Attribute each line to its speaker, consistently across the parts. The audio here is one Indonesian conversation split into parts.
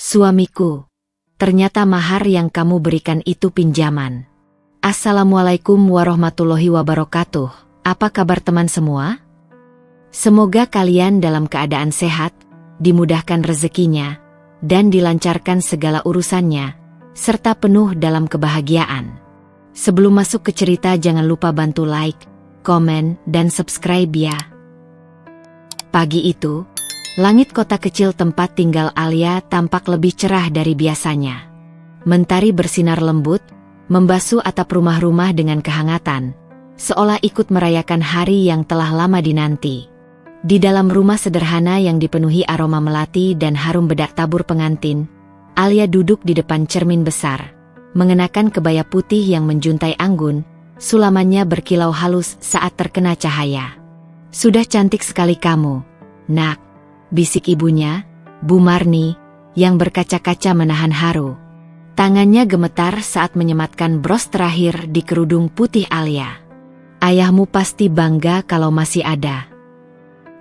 Speaker 1: Suamiku, ternyata mahar yang kamu berikan itu pinjaman. Assalamualaikum warahmatullahi wabarakatuh. Apa kabar teman semua? Semoga kalian dalam keadaan sehat, dimudahkan rezekinya, dan dilancarkan segala urusannya, serta penuh dalam kebahagiaan. Sebelum masuk ke cerita jangan lupa bantu like, komen, dan subscribe ya. Pagi itu, langit kota kecil tempat tinggal Alia tampak lebih cerah dari biasanya. Mentari bersinar lembut, membasuh atap rumah-rumah dengan kehangatan, seolah ikut merayakan hari yang telah lama dinanti. Di dalam rumah sederhana yang dipenuhi aroma melati dan harum bedak tabur pengantin, Alia duduk di depan cermin besar, mengenakan kebaya putih yang menjuntai anggun, sulamannya berkilau halus saat terkena cahaya. "Sudah cantik sekali kamu, nak," bisik ibunya, Bu Marni, yang berkaca-kaca menahan haru. Tangannya gemetar saat menyematkan bros terakhir di kerudung putih Alia. "Ayahmu pasti bangga kalau masih ada."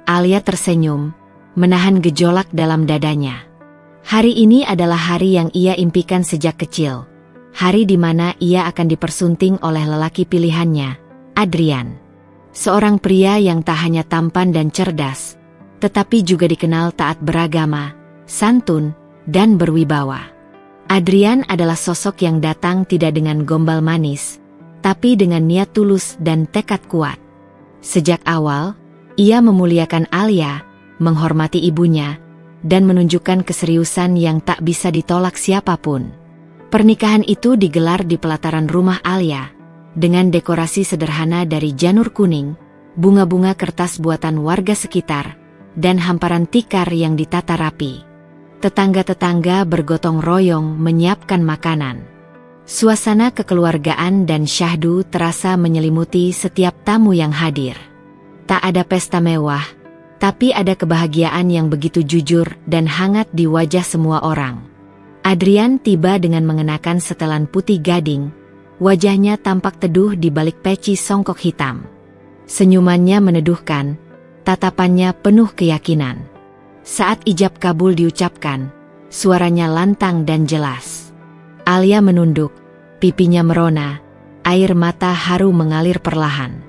Speaker 1: Alia tersenyum, menahan gejolak dalam dadanya. Hari ini adalah hari yang ia impikan sejak kecil. Hari di mana ia akan dipersunting oleh lelaki pilihannya, Adrian. Seorang pria yang tak hanya tampan dan cerdas, tetapi juga dikenal taat beragama, santun, dan berwibawa. Adrian adalah sosok yang datang tidak dengan gombal manis, tapi dengan niat tulus dan tekad kuat. Sejak awal, ia memuliakan Alia, menghormati ibunya, dan menunjukkan keseriusan yang tak bisa ditolak siapapun. Pernikahan itu digelar di pelataran rumah Alia, dengan dekorasi sederhana dari janur kuning, bunga-bunga kertas buatan warga sekitar, dan hamparan tikar yang ditata rapi. Tetangga-tetangga bergotong royong menyiapkan makanan. Suasana kekeluargaan dan syahdu terasa menyelimuti setiap tamu yang hadir. Tak ada pesta mewah, tapi ada kebahagiaan yang begitu jujur dan hangat di wajah semua orang. Adrian tiba dengan mengenakan setelan putih gading, wajahnya tampak teduh di balik peci songkok hitam. Senyumannya meneduhkan, tatapannya penuh keyakinan. Saat ijab kabul diucapkan, suaranya lantang dan jelas. Alia menunduk, pipinya merona, air mata haru mengalir perlahan.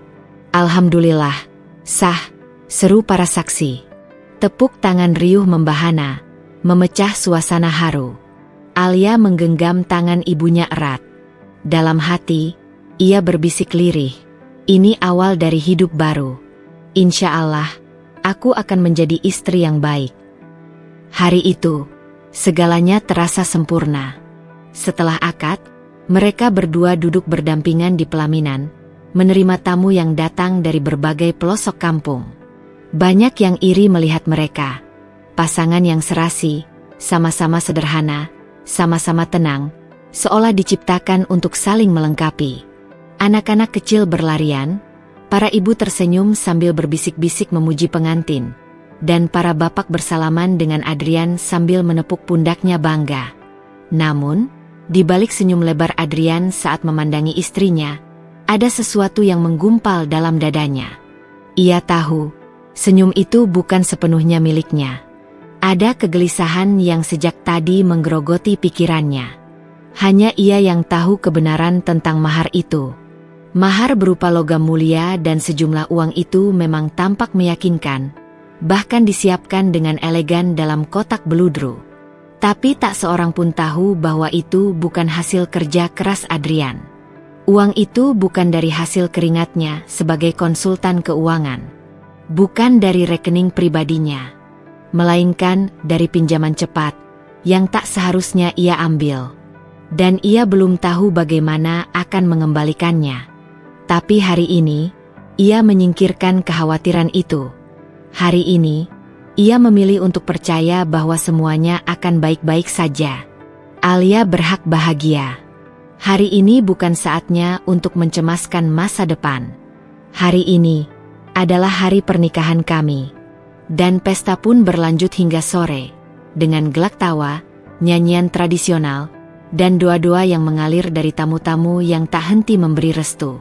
Speaker 1: "Alhamdulillah, sah," seru para saksi. Tepuk tangan riuh membahana, memecah suasana haru. Alia menggenggam tangan ibunya erat. Dalam hati, ia berbisik lirih, "Ini awal dari hidup baru. Insya Allah, aku akan menjadi istri yang baik." Hari itu, segalanya terasa sempurna. Setelah akad, mereka berdua duduk berdampingan di pelaminan, menerima tamu yang datang dari berbagai pelosok kampung. Banyak yang iri melihat mereka. Pasangan yang serasi, sama-sama sederhana, sama-sama tenang, seolah diciptakan untuk saling melengkapi. Anak-anak kecil berlarian, para ibu tersenyum sambil berbisik-bisik memuji pengantin, dan para bapak bersalaman dengan Adrian sambil menepuk pundaknya bangga. Namun, di balik senyum lebar Adrian saat memandangi istrinya, ada sesuatu yang menggumpal dalam dadanya. Ia tahu, senyum itu bukan sepenuhnya miliknya. Ada kegelisahan yang sejak tadi menggerogoti pikirannya. Hanya ia yang tahu kebenaran tentang mahar itu. Mahar berupa logam mulia dan sejumlah uang itu memang tampak meyakinkan, bahkan disiapkan dengan elegan dalam kotak beludru. Tapi tak seorang pun tahu bahwa itu bukan hasil kerja keras Adrian. Uang itu bukan dari hasil keringatnya sebagai konsultan keuangan. Bukan dari rekening pribadinya. Melainkan dari pinjaman cepat, yang tak seharusnya ia ambil. Dan ia belum tahu bagaimana akan mengembalikannya. Tapi hari ini, ia menyingkirkan kekhawatiran itu. Hari ini, ia memilih untuk percaya bahwa semuanya akan baik-baik saja. Alia berhak bahagia. Hari ini bukan saatnya untuk mencemaskan masa depan. Hari ini adalah hari pernikahan kami. Dan pesta pun berlanjut hingga sore, dengan gelak tawa, nyanyian tradisional, dan doa-doa yang mengalir dari tamu-tamu yang tak henti memberi restu.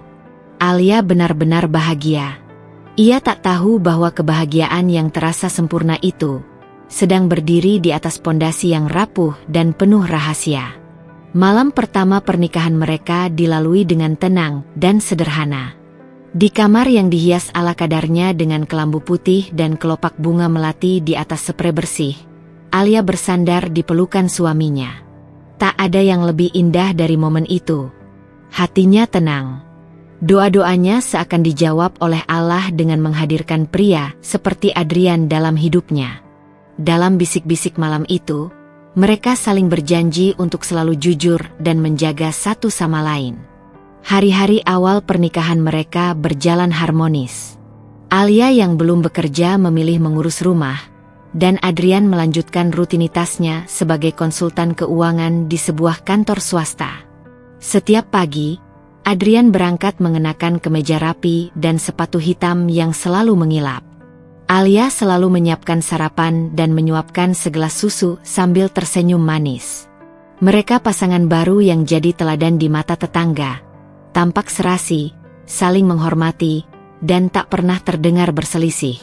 Speaker 1: Alia benar-benar bahagia. Ia tak tahu bahwa kebahagiaan yang terasa sempurna itu sedang berdiri di atas pondasi yang rapuh dan penuh rahasia. Malam pertama pernikahan mereka dilalui dengan tenang dan sederhana. Di kamar yang dihias ala kadarnya dengan kelambu putih dan kelopak bunga melati di atas sprei bersih, Alia bersandar di pelukan suaminya. Tak ada yang lebih indah dari momen itu. Hatinya tenang. Doa-doanya seakan dijawab oleh Allah dengan menghadirkan pria seperti Adrian dalam hidupnya. Dalam bisik-bisik malam itu, mereka saling berjanji untuk selalu jujur dan menjaga satu sama lain. Hari-hari awal pernikahan mereka berjalan harmonis. Alia yang belum bekerja memilih mengurus rumah, dan Adrian melanjutkan rutinitasnya sebagai konsultan keuangan di sebuah kantor swasta. Setiap pagi, Adrian berangkat mengenakan kemeja rapi dan sepatu hitam yang selalu mengilap. Alia selalu menyiapkan sarapan dan menyuapkan segelas susu sambil tersenyum manis. Mereka pasangan baru yang jadi teladan di mata tetangga. Tampak serasi, saling menghormati, dan tak pernah terdengar berselisih.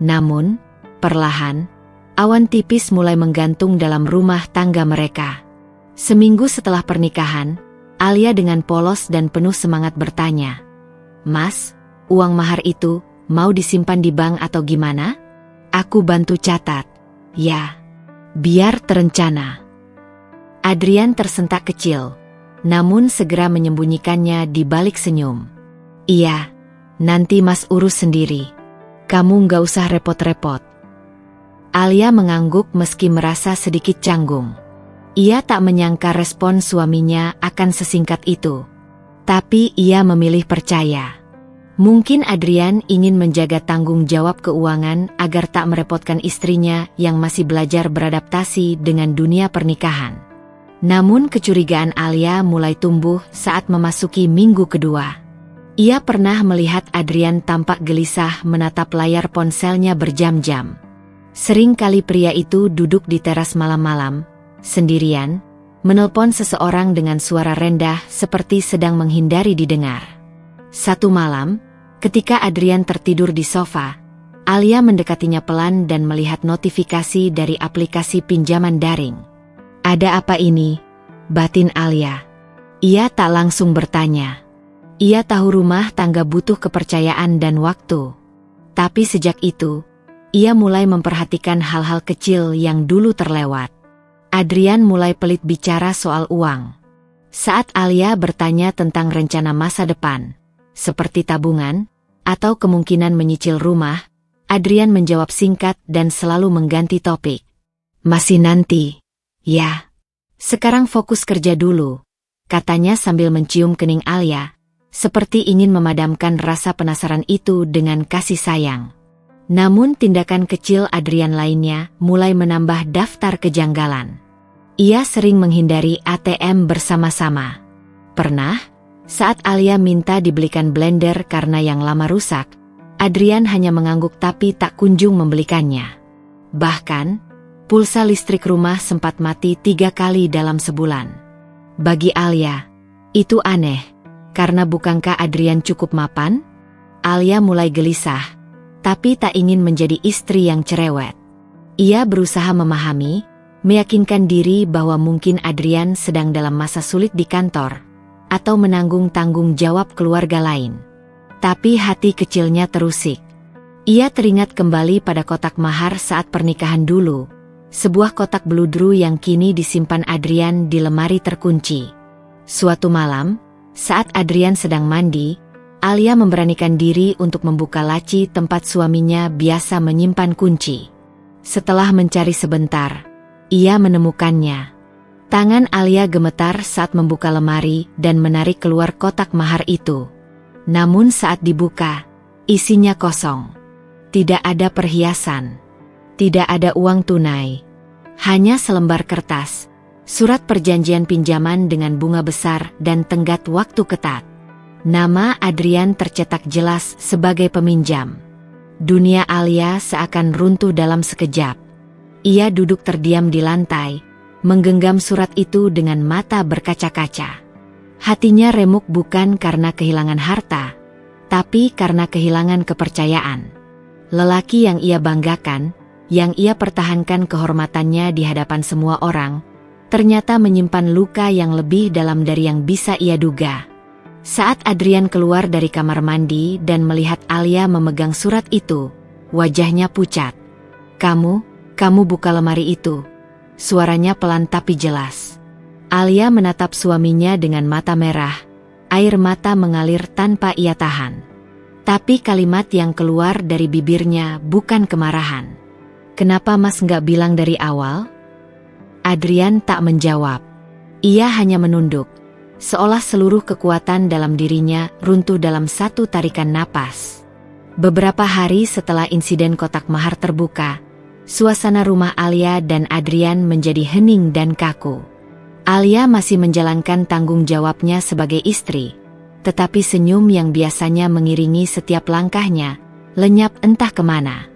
Speaker 1: Namun, perlahan, awan tipis mulai menggantung dalam rumah tangga mereka. Seminggu setelah pernikahan, Alia dengan polos dan penuh semangat bertanya, "Mas, uang mahar itu mau disimpan di bank atau gimana? Aku bantu catat." "Ya, biar terencana." Adrian tersentak kecil, namun segera menyembunyikannya di balik senyum. "Iya, nanti Mas urus sendiri. Kamu nggak usah repot-repot." Alia mengangguk meski merasa sedikit canggung. Ia tak menyangka respon suaminya akan sesingkat itu. Tapi ia memilih percaya. Mungkin Adrian ingin menjaga tanggung jawab keuangan agar tak merepotkan istrinya yang masih belajar beradaptasi dengan dunia pernikahan. Namun kecurigaan Alia mulai tumbuh saat memasuki minggu kedua. Ia pernah melihat Adrian tampak gelisah menatap layar ponselnya berjam-jam. Sering kali pria itu duduk di teras malam-malam, sendirian, menelpon seseorang dengan suara rendah seperti sedang menghindari didengar. Satu malam, ketika Adrian tertidur di sofa, Alia mendekatinya pelan dan melihat notifikasi dari aplikasi pinjaman daring. "Ada apa ini?" batin Alia. Ia tak langsung bertanya. Ia tahu rumah tangga butuh kepercayaan dan waktu. Tapi sejak itu, ia mulai memperhatikan hal-hal kecil yang dulu terlewat. Adrian mulai pelit bicara soal uang. Saat Alia bertanya tentang rencana masa depan, seperti tabungan, atau kemungkinan menyicil rumah, Adrian menjawab singkat dan selalu mengganti topik. "Masih nanti, ya. Sekarang fokus kerja dulu," katanya sambil mencium kening Alia, seperti ingin memadamkan rasa penasaran itu dengan kasih sayang. Namun tindakan kecil Adrian lainnya mulai menambah daftar kejanggalan. Ia sering menghindari ATM bersama-sama. Pernah, saat Alia minta dibelikan blender karena yang lama rusak, Adrian hanya mengangguk tapi tak kunjung membelikannya. Bahkan, pulsa listrik rumah sempat mati 3 kali dalam sebulan. Bagi Alia, itu aneh, karena bukankah Adrian cukup mapan? Alia mulai gelisah, tapi tak ingin menjadi istri yang cerewet. Ia berusaha memahami, meyakinkan diri bahwa mungkin Adrian sedang dalam masa sulit di kantor, atau menanggung tanggung jawab keluarga lain. Tapi hati kecilnya terusik. Ia teringat kembali pada kotak mahar saat pernikahan dulu, sebuah kotak beludru yang kini disimpan Adrian di lemari terkunci. Suatu malam, saat Adrian sedang mandi, Alia memberanikan diri untuk membuka laci tempat suaminya biasa menyimpan kunci. Setelah mencari sebentar, ia menemukannya. Tangan Alia gemetar saat membuka lemari dan menarik keluar kotak mahar itu. Namun saat dibuka, isinya kosong. Tidak ada perhiasan. Tidak ada uang tunai. Hanya selembar kertas, surat perjanjian pinjaman dengan bunga besar dan tenggat waktu ketat. Nama Adrian tercetak jelas sebagai peminjam. Dunia Alia seakan runtuh dalam sekejap. Ia duduk terdiam di lantai, menggenggam surat itu dengan mata berkaca-kaca. Hatinya remuk bukan karena kehilangan harta, tapi karena kehilangan kepercayaan. Lelaki yang ia banggakan, yang ia pertahankan kehormatannya di hadapan semua orang, ternyata menyimpan luka yang lebih dalam dari yang bisa ia duga. Saat Adrian keluar dari kamar mandi dan melihat Alia memegang surat itu, wajahnya pucat. Kamu buka lemari itu." Suaranya pelan tapi jelas. Alia menatap suaminya dengan mata merah, air mata mengalir tanpa ia tahan. Tapi kalimat yang keluar dari bibirnya bukan kemarahan. "Kenapa Mas nggak bilang dari awal?" Adrian tak menjawab. Ia hanya menunduk, seolah seluruh kekuatan dalam dirinya runtuh dalam satu tarikan napas. Beberapa hari setelah insiden kotak mahar terbuka, suasana rumah Alia dan Adrian menjadi hening dan kaku. Alia masih menjalankan tanggung jawabnya sebagai istri, tetapi senyum yang biasanya mengiringi setiap langkahnya lenyap entah kemana.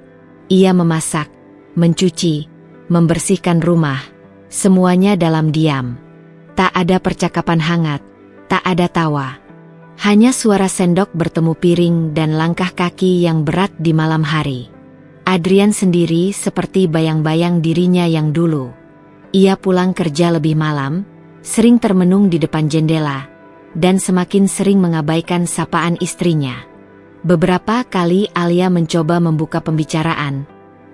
Speaker 1: Ia memasak, mencuci, membersihkan rumah, semuanya dalam diam. Tak ada percakapan hangat, tak ada tawa. Hanya suara sendok bertemu piring dan langkah kaki yang berat di malam hari. Adrian sendiri seperti bayang-bayang dirinya yang dulu. Ia pulang kerja lebih malam, sering termenung di depan jendela, dan semakin sering mengabaikan sapaan istrinya. Beberapa kali Alia mencoba membuka pembicaraan,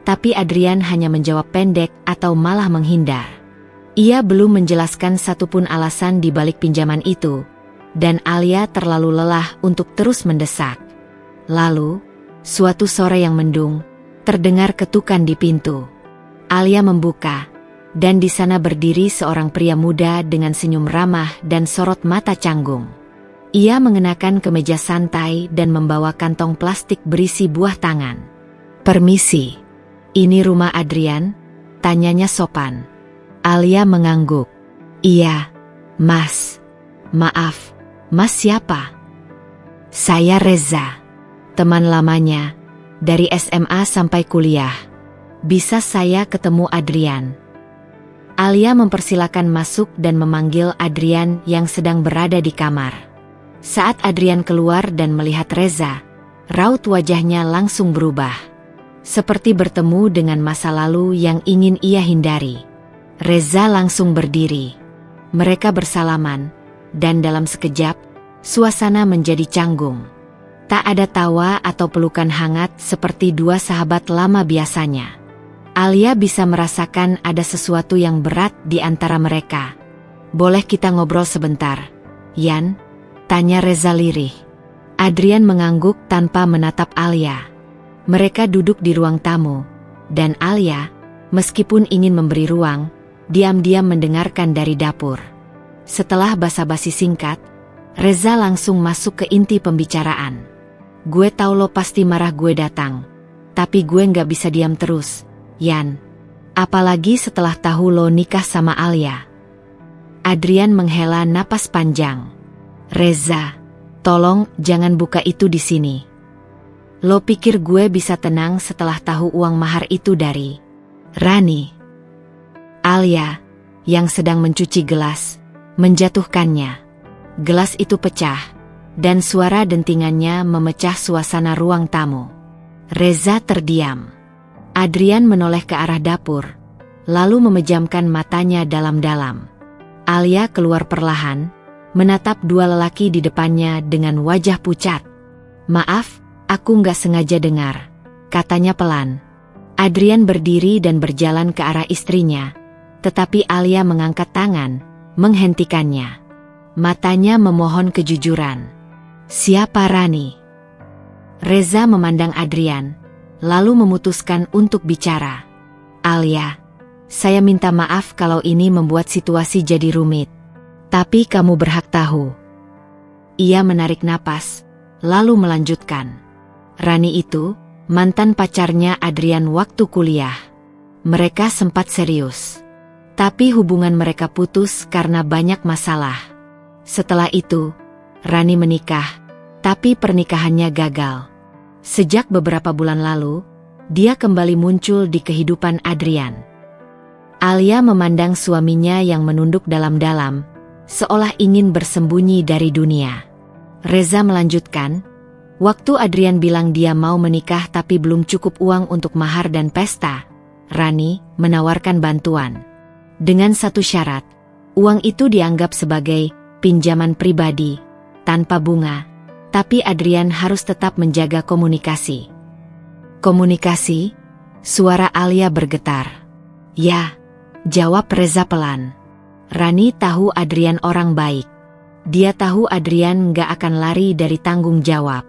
Speaker 1: tapi Adrian hanya menjawab pendek atau malah menghindar. Ia belum menjelaskan satupun alasan di balik pinjaman itu, dan Alia terlalu lelah untuk terus mendesak. Lalu, suatu sore yang mendung, terdengar ketukan di pintu. Alia membuka, dan di sana berdiri seorang pria muda dengan senyum ramah dan sorot mata canggung. Ia mengenakan kemeja santai dan membawa kantong plastik berisi buah tangan. "Permisi, ini rumah Adrian?" tanyanya sopan. Alia mengangguk. "Iya, Mas. Maaf, Mas siapa?" "Saya Reza, teman lamanya, dari SMA sampai kuliah. Bisa saya ketemu Adrian?" Alia mempersilakan masuk dan memanggil Adrian yang sedang berada di kamar. Saat Adrian keluar dan melihat Reza, raut wajahnya langsung berubah. Seperti bertemu dengan masa lalu yang ingin ia hindari. Reza langsung berdiri. Mereka bersalaman, dan dalam sekejap, suasana menjadi canggung. Tak ada tawa atau pelukan hangat seperti dua sahabat lama biasanya. Alia bisa merasakan ada sesuatu yang berat di antara mereka. "Boleh kita ngobrol sebentar, Yan?" tanya Reza lirih. Adrian mengangguk tanpa menatap Alia. Mereka duduk di ruang tamu, dan Alia, meskipun ingin memberi ruang, diam-diam mendengarkan dari dapur. Setelah basa-basi singkat, Reza langsung masuk ke inti pembicaraan. "Gue tahu lo pasti marah gue datang, tapi gue nggak bisa diam terus, Yan. Apalagi setelah tahu lo nikah sama Alia." Adrian menghela napas panjang. "Reza, tolong jangan buka itu di sini. Lo pikir gue bisa tenang setelah tahu uang mahar itu dari Rani?" Alia, yang sedang mencuci gelas, menjatuhkannya. Gelas itu pecah, dan suara dentingannya memecah suasana ruang tamu. Reza terdiam. Adrian menoleh ke arah dapur, lalu memejamkan matanya dalam-dalam. Alia keluar perlahan, menatap dua lelaki di depannya dengan wajah pucat. "Maaf, aku nggak sengaja dengar," katanya pelan. Adrian berdiri dan berjalan ke arah istrinya, tetapi Alia mengangkat tangan, menghentikannya. Matanya memohon kejujuran. "Siapa Rani?" Reza memandang Adrian, lalu memutuskan untuk bicara. "Alia, saya minta maaf kalau ini membuat situasi jadi rumit. Tapi kamu berhak tahu." Ia menarik napas, lalu melanjutkan. "Rani itu mantan pacarnya Adrian waktu kuliah. Mereka sempat serius. Tapi hubungan mereka putus karena banyak masalah. Setelah itu, Rani menikah, tapi pernikahannya gagal. Sejak beberapa bulan lalu, dia kembali muncul di kehidupan Adrian." Alia memandang suaminya yang menunduk dalam-dalam, seolah ingin bersembunyi dari dunia. Reza melanjutkan, "Waktu Adrian bilang dia mau menikah tapi belum cukup uang untuk mahar dan pesta, Rani menawarkan bantuan. Dengan satu syarat, uang itu dianggap sebagai pinjaman pribadi, tanpa bunga. Tapi Adrian harus tetap menjaga komunikasi. Komunikasi? Suara Alia bergetar. Ya, jawab Reza pelan. Rani tahu Adrian orang baik. Dia tahu Adrian nggak akan lari dari tanggung jawab.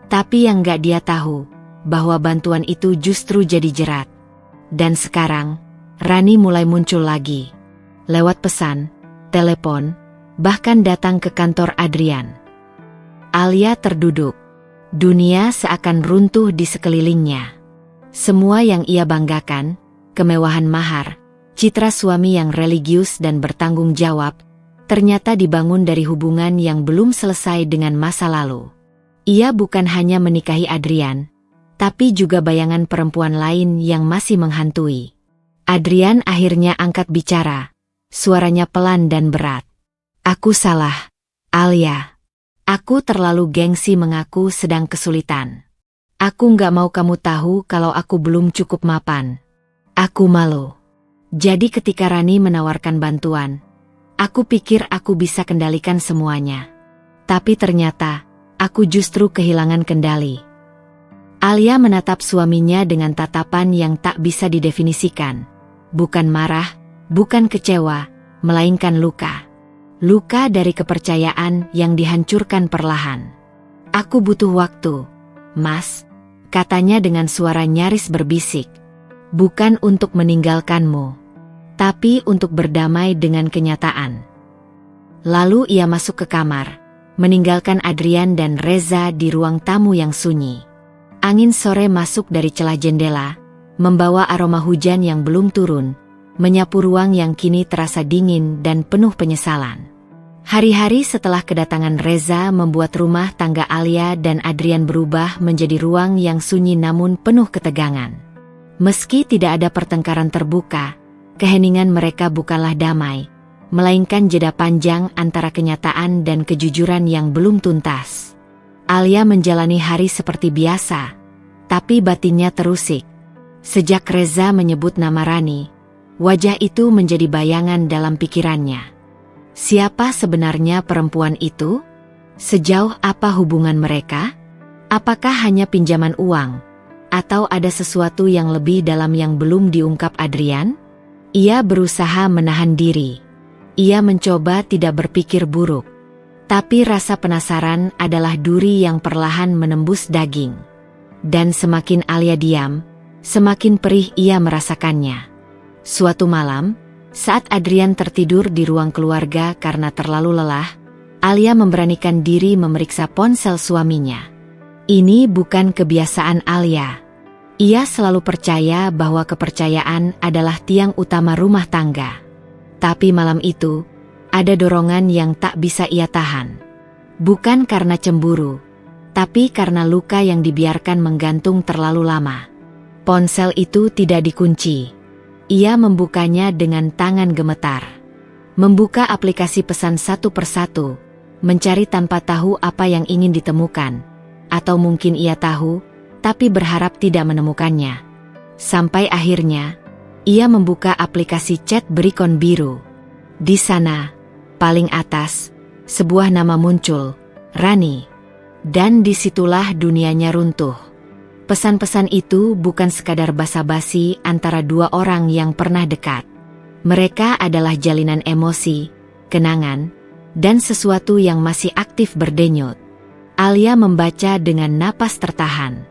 Speaker 1: Tapi yang nggak dia tahu, bahwa bantuan itu justru jadi jerat. Dan sekarang, Rani mulai muncul lagi. Lewat pesan, telepon, bahkan datang ke kantor Adrian. Alia terduduk. Dunia seakan runtuh di sekelilingnya. Semua yang ia banggakan, kemewahan mahar, citra suami yang religius dan bertanggung jawab, ternyata dibangun dari hubungan yang belum selesai dengan masa lalu. Ia bukan hanya menikahi Adrian, tapi juga bayangan perempuan lain yang masih menghantui. Adrian akhirnya angkat bicara, suaranya pelan dan berat. Aku salah, Alia. Aku terlalu gengsi mengaku sedang kesulitan. Aku nggak mau kamu tahu kalau aku belum cukup mapan. Aku malu. Jadi ketika Rani menawarkan bantuan, aku pikir aku bisa kendalikan semuanya. Tapi ternyata, aku justru kehilangan kendali. Alia menatap suaminya dengan tatapan yang tak bisa didefinisikan. Bukan marah, bukan kecewa, melainkan luka. Luka dari kepercayaan yang dihancurkan perlahan. Aku butuh waktu, Mas, katanya dengan suara nyaris berbisik. Bukan untuk meninggalkanmu, tapi untuk berdamai dengan kenyataan. Lalu ia masuk ke kamar, meninggalkan Adrian dan Reza di ruang tamu yang sunyi. Angin sore masuk dari celah jendela, membawa aroma hujan yang belum turun, menyapu ruang yang kini terasa dingin dan penuh penyesalan. Hari-hari setelah kedatangan Reza membuat rumah tangga Alia dan Adrian berubah menjadi ruang yang sunyi namun penuh ketegangan. Meski tidak ada pertengkaran terbuka, keheningan mereka bukanlah damai, melainkan jeda panjang antara kenyataan dan kejujuran yang belum tuntas. Alia menjalani hari seperti biasa, tapi batinnya terusik. Sejak Reza menyebut nama Rani, wajah itu menjadi bayangan dalam pikirannya. Siapa sebenarnya perempuan itu? Sejauh apa hubungan mereka? Apakah hanya pinjaman uang? Atau ada sesuatu yang lebih dalam yang belum diungkap Adrian? Ia berusaha menahan diri. Ia mencoba tidak berpikir buruk. Tapi rasa penasaran adalah duri yang perlahan menembus daging. Dan semakin Alia diam, semakin perih ia merasakannya. Suatu malam, saat Adrian tertidur di ruang keluarga karena terlalu lelah, Alia memberanikan diri memeriksa ponsel suaminya. Ini bukan kebiasaan Alia. Ia selalu percaya bahwa kepercayaan adalah tiang utama rumah tangga. Tapi malam itu, ada dorongan yang tak bisa ia tahan. Bukan karena cemburu, tapi karena luka yang dibiarkan menggantung terlalu lama. Ponsel itu tidak dikunci. Ia membukanya dengan tangan gemetar. Membuka aplikasi pesan satu persatu, mencari tanpa tahu apa yang ingin ditemukan. Atau mungkin ia tahu, tapi berharap tidak menemukannya. Sampai akhirnya, ia membuka aplikasi chat berikon biru. Di sana, paling atas, sebuah nama muncul, Rani. Dan disitulah dunianya runtuh. Pesan-pesan itu bukan sekadar basa-basi antara dua orang yang pernah dekat. Mereka adalah jalinan emosi, kenangan, dan sesuatu yang masih aktif berdenyut. Alia membaca dengan napas tertahan.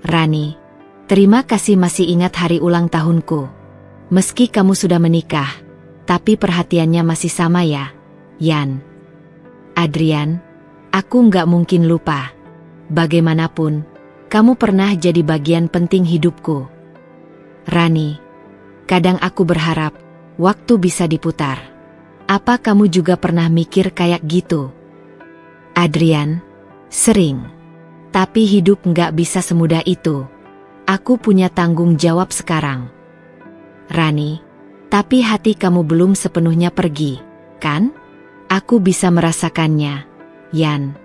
Speaker 1: Rani, terima kasih masih ingat hari ulang tahunku. Meski kamu sudah menikah, tapi perhatiannya masih sama ya, Yan. Adrian, aku nggak mungkin lupa. Bagaimanapun, kamu pernah jadi bagian penting hidupku. Rani, kadang aku berharap waktu bisa diputar. Apa kamu juga pernah mikir kayak gitu? Adrian, sering. Tapi hidup nggak bisa semudah itu. Aku punya tanggung jawab sekarang. Rani, tapi hati kamu belum sepenuhnya pergi, kan? Aku bisa merasakannya, Yan.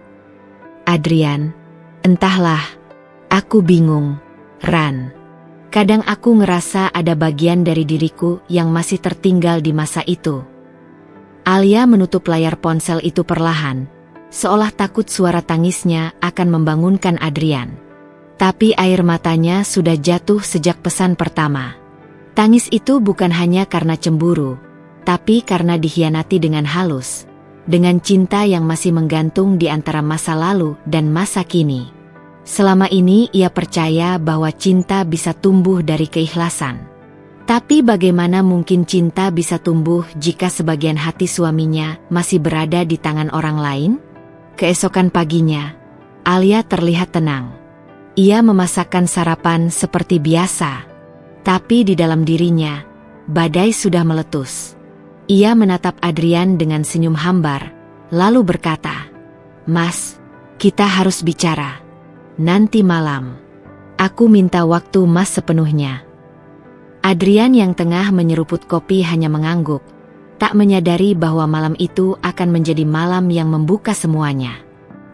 Speaker 1: Adrian, entahlah. Aku bingung, Ran. Kadang aku ngerasa ada bagian dari diriku yang masih tertinggal di masa itu. Alia menutup layar ponsel itu perlahan, seolah takut suara tangisnya akan membangunkan Adrian. Tapi air matanya sudah jatuh sejak pesan pertama. Tangis itu bukan hanya karena cemburu, tapi karena dikhianati dengan halus, dengan cinta yang masih menggantung di antara masa lalu dan masa kini. Selama ini ia percaya bahwa cinta bisa tumbuh dari keikhlasan. Tapi bagaimana mungkin cinta bisa tumbuh jika sebagian hati suaminya masih berada di tangan orang lain? Keesokan paginya, Alia terlihat tenang. Ia memasakkan sarapan seperti biasa. Tapi di dalam dirinya, badai sudah meletus. Ia menatap Adrian dengan senyum hambar, lalu berkata, "Mas, kita harus bicara. Nanti malam. Aku minta waktu Mas sepenuhnya." Adrian yang tengah menyeruput kopi hanya mengangguk, tak menyadari bahwa malam itu akan menjadi malam yang membuka semuanya.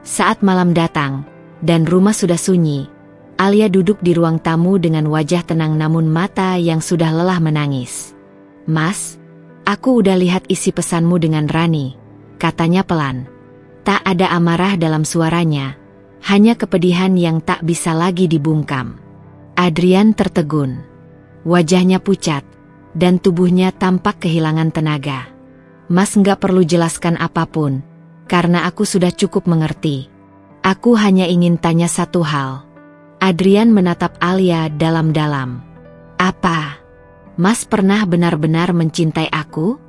Speaker 1: Saat malam datang, dan rumah sudah sunyi, Alia duduk di ruang tamu dengan wajah tenang namun mata yang sudah lelah menangis. "Mas, aku udah lihat isi pesanmu dengan Rani," katanya pelan. Tak ada amarah dalam suaranya, hanya kepedihan yang tak bisa lagi dibungkam. Adrian tertegun. Wajahnya pucat, dan tubuhnya tampak kehilangan tenaga. "Mas nggak perlu jelaskan apapun, karena aku sudah cukup mengerti. Aku hanya ingin tanya satu hal." Adrian menatap Alia dalam-dalam. "Apa? Mas pernah benar-benar mencintai aku?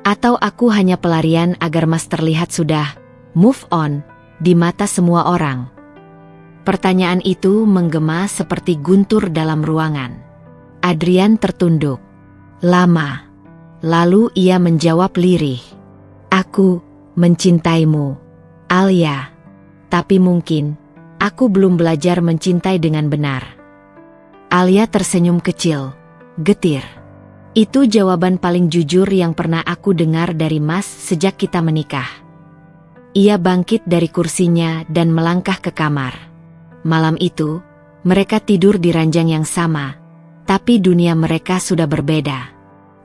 Speaker 1: Atau aku hanya pelarian agar Mas terlihat sudah move on di mata semua orang?" Pertanyaan itu menggema seperti guntur dalam ruangan. Adrian tertunduk. Lama. Lalu ia menjawab lirih. "Aku mencintaimu, Alia. Tapi mungkin aku belum belajar mencintai dengan benar." Alia tersenyum kecil, getir. "Itu jawaban paling jujur yang pernah aku dengar dari Mas sejak kita menikah." Ia bangkit dari kursinya dan melangkah ke kamar. Malam itu, mereka tidur di ranjang yang sama, tapi dunia mereka sudah berbeda.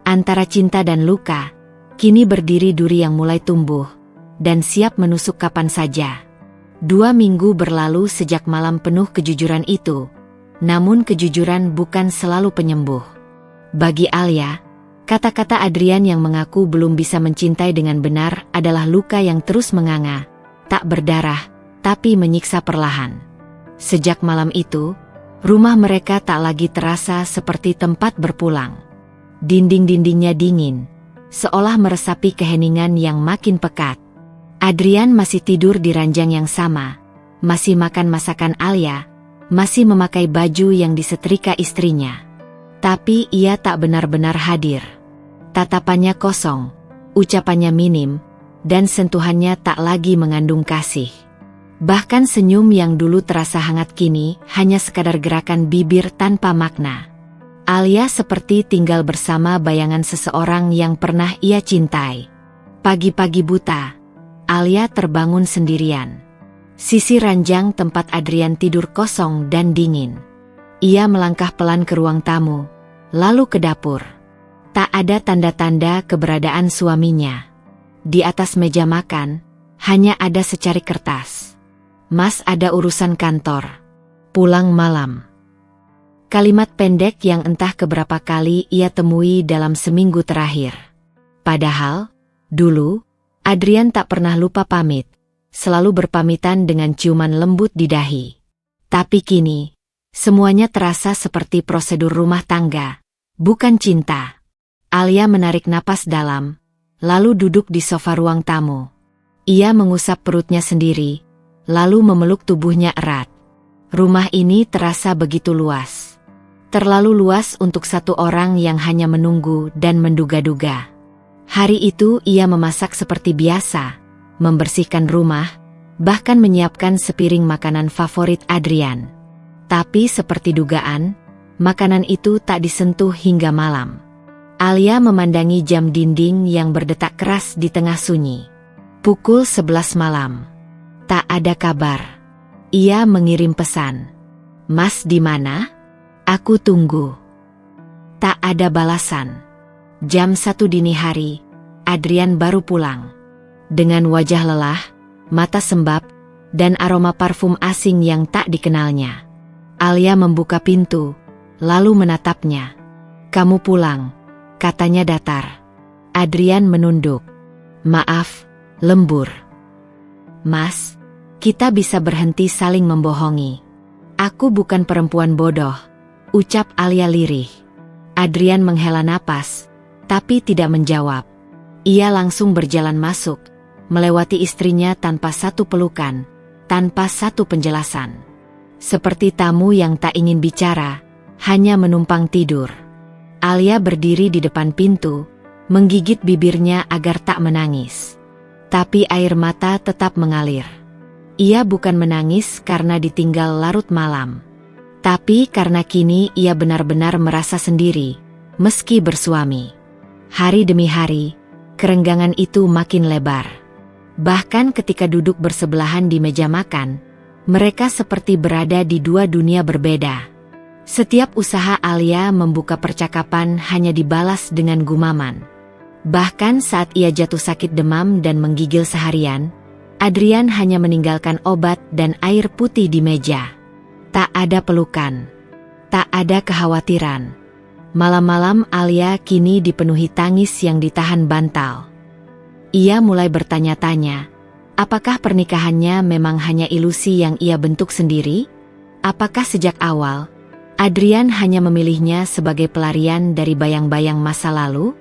Speaker 1: Antara cinta dan luka, kini berdiri duri yang mulai tumbuh, dan siap menusuk kapan saja. 2 minggu berlalu sejak malam penuh kejujuran itu, namun kejujuran bukan selalu penyembuh. Bagi Alia, kata-kata Adrian yang mengaku belum bisa mencintai dengan benar adalah luka yang terus menganga, tak berdarah, tapi menyiksa perlahan. Sejak malam itu, rumah mereka tak lagi terasa seperti tempat berpulang. Dinding-dindingnya dingin, seolah meresapi keheningan yang makin pekat. Adrian masih tidur di ranjang yang sama, masih makan masakan Alia, masih memakai baju yang disetrika istrinya. Tapi ia tak benar-benar hadir. Tatapannya kosong, ucapannya minim, dan sentuhannya tak lagi mengandung kasih. Bahkan senyum yang dulu terasa hangat kini hanya sekadar gerakan bibir tanpa makna. Alia seperti tinggal bersama bayangan seseorang yang pernah ia cintai. Pagi-pagi buta, Alia terbangun sendirian. Sisi ranjang tempat Adrian tidur kosong dan dingin. Ia melangkah pelan ke ruang tamu, lalu ke dapur. Tak ada tanda-tanda keberadaan suaminya. Di atas meja makan, hanya ada secari kertas. "Mas, ada urusan kantor. Pulang malam." Kalimat pendek yang entah keberapa kali ia temui dalam seminggu terakhir. Padahal, dulu, Adrian tak pernah lupa pamit, selalu berpamitan dengan ciuman lembut di dahi. Tapi kini, semuanya terasa seperti prosedur rumah tangga, bukan cinta. Alia menarik napas dalam, lalu duduk di sofa ruang tamu. Ia mengusap perutnya sendiri, lalu memeluk tubuhnya erat. Rumah ini terasa begitu luas. Terlalu luas untuk satu orang yang hanya menunggu dan menduga-duga. Hari itu ia memasak seperti biasa, membersihkan rumah, bahkan menyiapkan sepiring makanan favorit Adrian. Tapi seperti dugaan, makanan itu tak disentuh hingga malam. Alia memandangi jam dinding yang berdetak keras di tengah sunyi. Pukul 11 malam. Tak ada kabar. Ia mengirim pesan. "Mas di mana?" Aku tunggu. Tak ada balasan. Jam 1 dini hari, Adrian baru pulang. Dengan wajah lelah, mata sembab, dan aroma parfum asing yang tak dikenalnya. Alia membuka pintu, lalu menatapnya. "Kamu pulang," katanya datar. Adrian menunduk. "Maaf," lembur. "Mas, kita bisa berhenti saling membohongi." "Aku bukan perempuan bodoh," ucap Alia lirih. Adrian menghela napas, tapi tidak menjawab. Ia langsung berjalan masuk, melewati istrinya tanpa satu pelukan, tanpa satu penjelasan. Seperti tamu yang tak ingin bicara, hanya menumpang tidur. Alia berdiri di depan pintu, menggigit bibirnya agar tak menangis. Tapi air mata tetap mengalir. Ia bukan menangis karena ditinggal larut malam, tapi karena kini ia benar-benar merasa sendiri, meski bersuami. Hari demi hari, kerenggangan itu makin lebar. Bahkan ketika duduk bersebelahan di meja makan, mereka seperti berada di dua dunia berbeda. Setiap usaha Alia membuka percakapan hanya dibalas dengan gumaman. Bahkan saat ia jatuh sakit demam dan menggigil seharian, Adrian hanya meninggalkan obat dan air putih di meja. Tak ada pelukan, tak ada kekhawatiran. Malam-malam Alia kini dipenuhi tangis yang ditahan bantal. Ia mulai bertanya-tanya, apakah pernikahannya memang hanya ilusi yang ia bentuk sendiri? Apakah sejak awal, Adrian hanya memilihnya sebagai pelarian dari bayang-bayang masa lalu?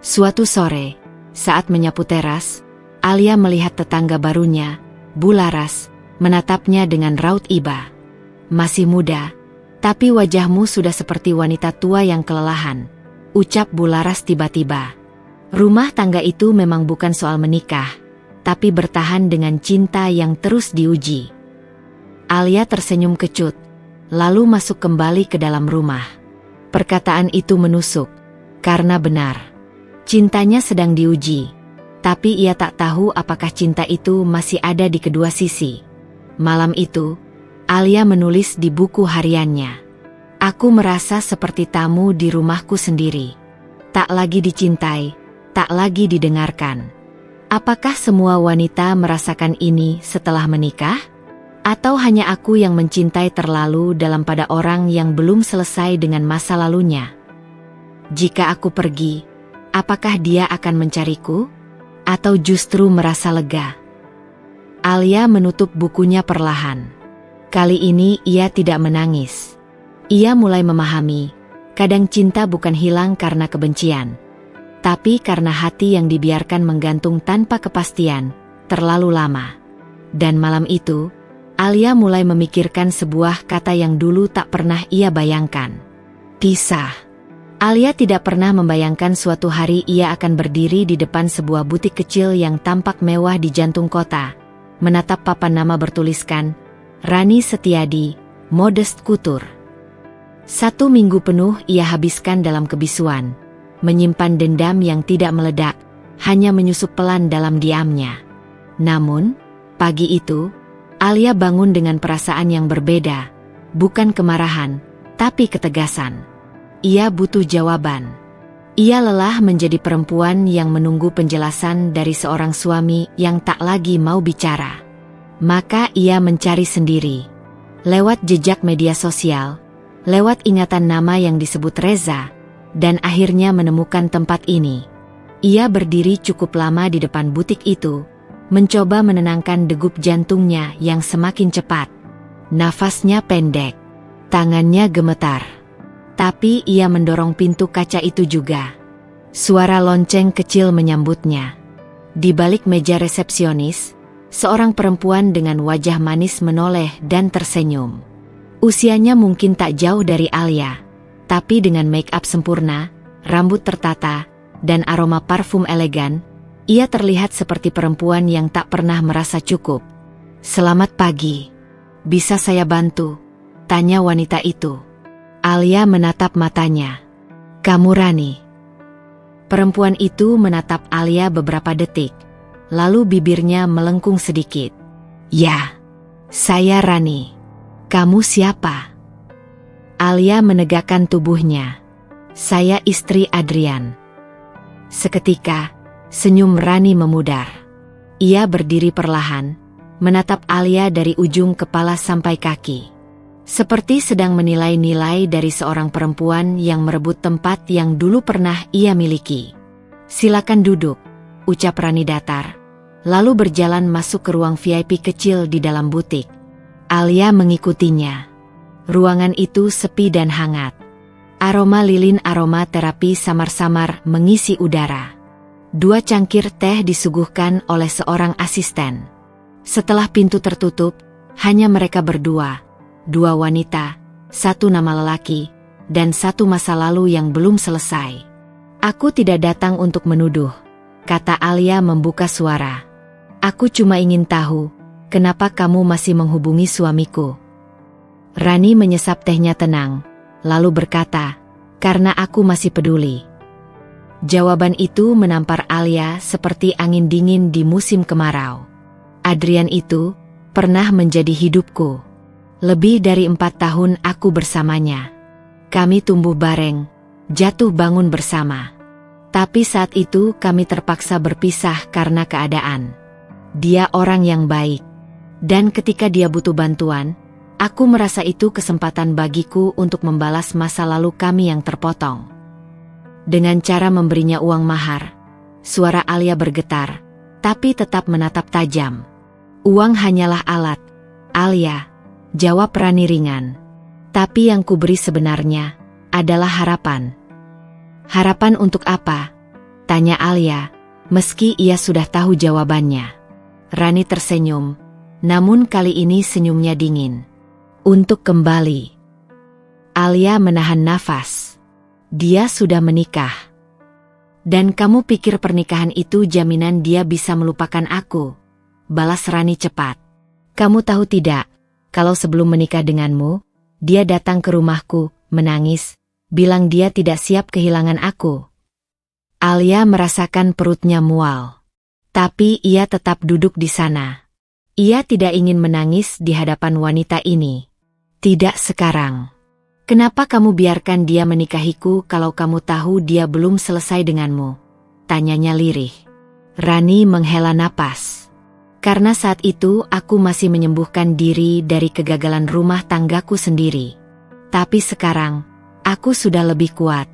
Speaker 1: Suatu sore, saat menyapu teras, Alia melihat tetangga barunya, Bu Laras, menatapnya dengan raut iba. "Masih muda, tapi wajahmu sudah seperti wanita tua yang kelelahan," ucap Bu Laras tiba-tiba. Rumah tangga itu memang bukan soal menikah, tapi bertahan dengan cinta yang terus diuji. Alia tersenyum kecut, lalu masuk kembali ke dalam rumah. Perkataan itu menusuk, karena benar. Cintanya sedang diuji. Tapi ia tak tahu apakah cinta itu masih ada di kedua sisi. Malam itu, Alia menulis di buku hariannya. "Aku merasa seperti tamu di rumahku sendiri. Tak lagi dicintai, tak lagi didengarkan. Apakah semua wanita merasakan ini setelah menikah? Atau hanya aku yang mencintai terlalu dalam pada orang yang belum selesai dengan masa lalunya? Jika aku pergi, apakah dia akan mencariku? Atau justru merasa lega?" Alia menutup bukunya perlahan. Kali ini ia tidak menangis. Ia mulai memahami, kadang cinta bukan hilang karena kebencian, tapi karena hati yang dibiarkan menggantung tanpa kepastian, terlalu lama. Dan malam itu, Alia mulai memikirkan sebuah kata yang dulu tak pernah ia bayangkan. Pisah. Alia tidak pernah membayangkan suatu hari ia akan berdiri di depan sebuah butik kecil yang tampak mewah di jantung kota, menatap papan nama bertuliskan, Rani Setiadi, Modest Couture. 1 minggu penuh ia habiskan dalam kebisuan, menyimpan dendam yang tidak meledak, hanya menyusup pelan dalam diamnya. Namun, pagi itu, Alia bangun dengan perasaan yang berbeda, bukan kemarahan, tapi ketegasan. Ia butuh jawaban. Ia lelah menjadi perempuan yang menunggu penjelasan dari seorang suami yang tak lagi mau bicara. Maka ia mencari sendiri. Lewat jejak media sosial, lewat ingatan nama yang disebut Reza, dan akhirnya menemukan tempat ini. Ia berdiri cukup lama di depan butik itu, mencoba menenangkan degup jantungnya yang semakin cepat. Nafasnya pendek, tangannya gemetar. Tapi ia mendorong pintu kaca itu juga. Suara lonceng kecil menyambutnya. Di balik meja resepsionis, seorang perempuan dengan wajah manis menoleh dan tersenyum. Usianya mungkin tak jauh dari Alia, tapi dengan make-up sempurna, rambut tertata, dan aroma parfum elegan, ia terlihat seperti perempuan yang tak pernah merasa cukup. "Selamat pagi. Bisa saya bantu?" tanya wanita itu. Alia menatap matanya. "Kamu Rani?" Perempuan itu menatap Alia beberapa detik, lalu bibirnya melengkung sedikit. "Ya, saya Rani. Kamu siapa?" Alia menegakkan tubuhnya. Saya istri Adrian. Seketika, senyum Rani memudar. Ia berdiri perlahan, menatap Alia dari ujung kepala sampai kaki. Seperti sedang menilai-nilai dari seorang perempuan yang merebut tempat yang dulu pernah ia miliki. "Silakan duduk," ucap Rani datar, lalu berjalan masuk ke ruang VIP kecil di dalam butik. Alia mengikutinya. Ruangan itu sepi dan hangat. Aroma lilin aroma terapi samar-samar mengisi udara. 2 cangkir teh disuguhkan oleh seorang asisten. Setelah pintu tertutup, hanya mereka berdua. 2 wanita, 1 nama lelaki, dan 1 masa lalu yang belum selesai. "Aku tidak datang untuk menuduh," kata Alia membuka suara. "Aku cuma ingin tahu, kenapa kamu masih menghubungi suamiku?" Rani menyesap tehnya tenang, lalu berkata, "Karena aku masih peduli." Jawaban itu menampar Alia seperti angin dingin di musim kemarau. Adrian itu pernah menjadi hidupku. Lebih dari 4 tahun aku bersamanya. Kami tumbuh bareng, jatuh bangun bersama. Tapi saat itu kami terpaksa berpisah karena keadaan. Dia orang yang baik. Dan ketika dia butuh bantuan, aku merasa itu kesempatan bagiku untuk membalas masa lalu kami yang terpotong. Dengan cara memberinya uang mahar, suara Alia bergetar, tapi tetap menatap tajam. "Uang hanyalah alat, Alia," jawab Rani ringan. "Tapi yang kuberi sebenarnya adalah harapan." "Harapan untuk apa?" tanya Alia, meski ia sudah tahu jawabannya. Rani tersenyum, namun kali ini senyumnya dingin. "Untuk kembali." Alia menahan nafas. Dia sudah menikah. "Dan kamu pikir pernikahan itu jaminan dia bisa melupakan aku?" balas Rani cepat. "Kamu tahu tidak, kalau sebelum menikah denganmu, dia datang ke rumahku, menangis, bilang dia tidak siap kehilangan aku." Alia merasakan perutnya mual. Tapi ia tetap duduk di sana. Ia tidak ingin menangis di hadapan wanita ini. "Tidak sekarang. Kenapa kamu biarkan dia menikahiku kalau kamu tahu dia belum selesai denganmu?" tanyanya lirih. Rani menghela napas. "Karena saat itu aku masih menyembuhkan diri dari kegagalan rumah tanggaku sendiri. Tapi sekarang, aku sudah lebih kuat.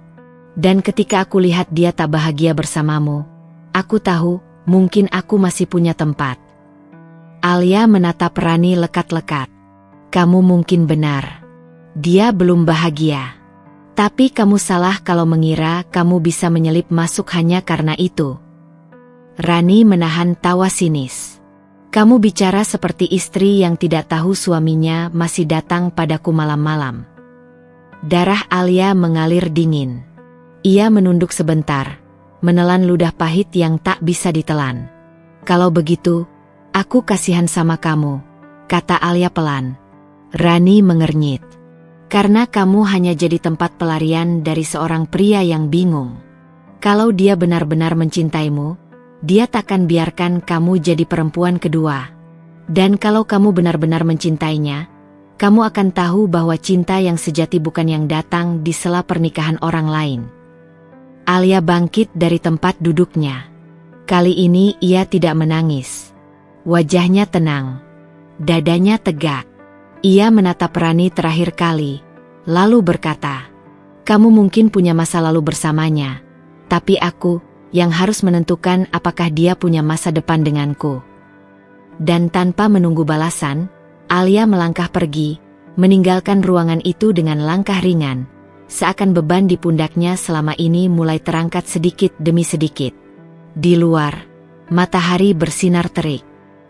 Speaker 1: Dan ketika aku lihat dia tak bahagia bersamamu, aku tahu, mungkin aku masih punya tempat." Alia menatap Rani lekat-lekat. "Kamu mungkin benar. Dia belum bahagia. Tapi kamu salah kalau mengira kamu bisa menyelip masuk hanya karena itu." Rani menahan tawa sinis. "Kamu bicara seperti istri yang tidak tahu suaminya masih datang padaku malam-malam." Darah Alia mengalir dingin. Ia menunduk sebentar, menelan ludah pahit yang tak bisa ditelan. "Kalau begitu, aku kasihan sama kamu," kata Alia pelan. Rani mengernyit. "Karena kamu hanya jadi tempat pelarian dari seorang pria yang bingung. Kalau dia benar-benar mencintaimu, dia takkan biarkan kamu jadi perempuan kedua. Dan kalau kamu benar-benar mencintainya, kamu akan tahu bahwa cinta yang sejati bukan yang datang di sela pernikahan orang lain." Alia bangkit dari tempat duduknya. Kali ini ia tidak menangis. Wajahnya tenang. Dadanya tegak. Ia menatap Rani terakhir kali, lalu berkata, "Kamu mungkin punya masa lalu bersamanya, tapi aku yang harus menentukan apakah dia punya masa depan denganku." Dan tanpa menunggu balasan, Alia melangkah pergi, meninggalkan ruangan itu dengan langkah ringan, seakan beban di pundaknya selama ini mulai terangkat sedikit demi sedikit. Di luar, matahari bersinar terik.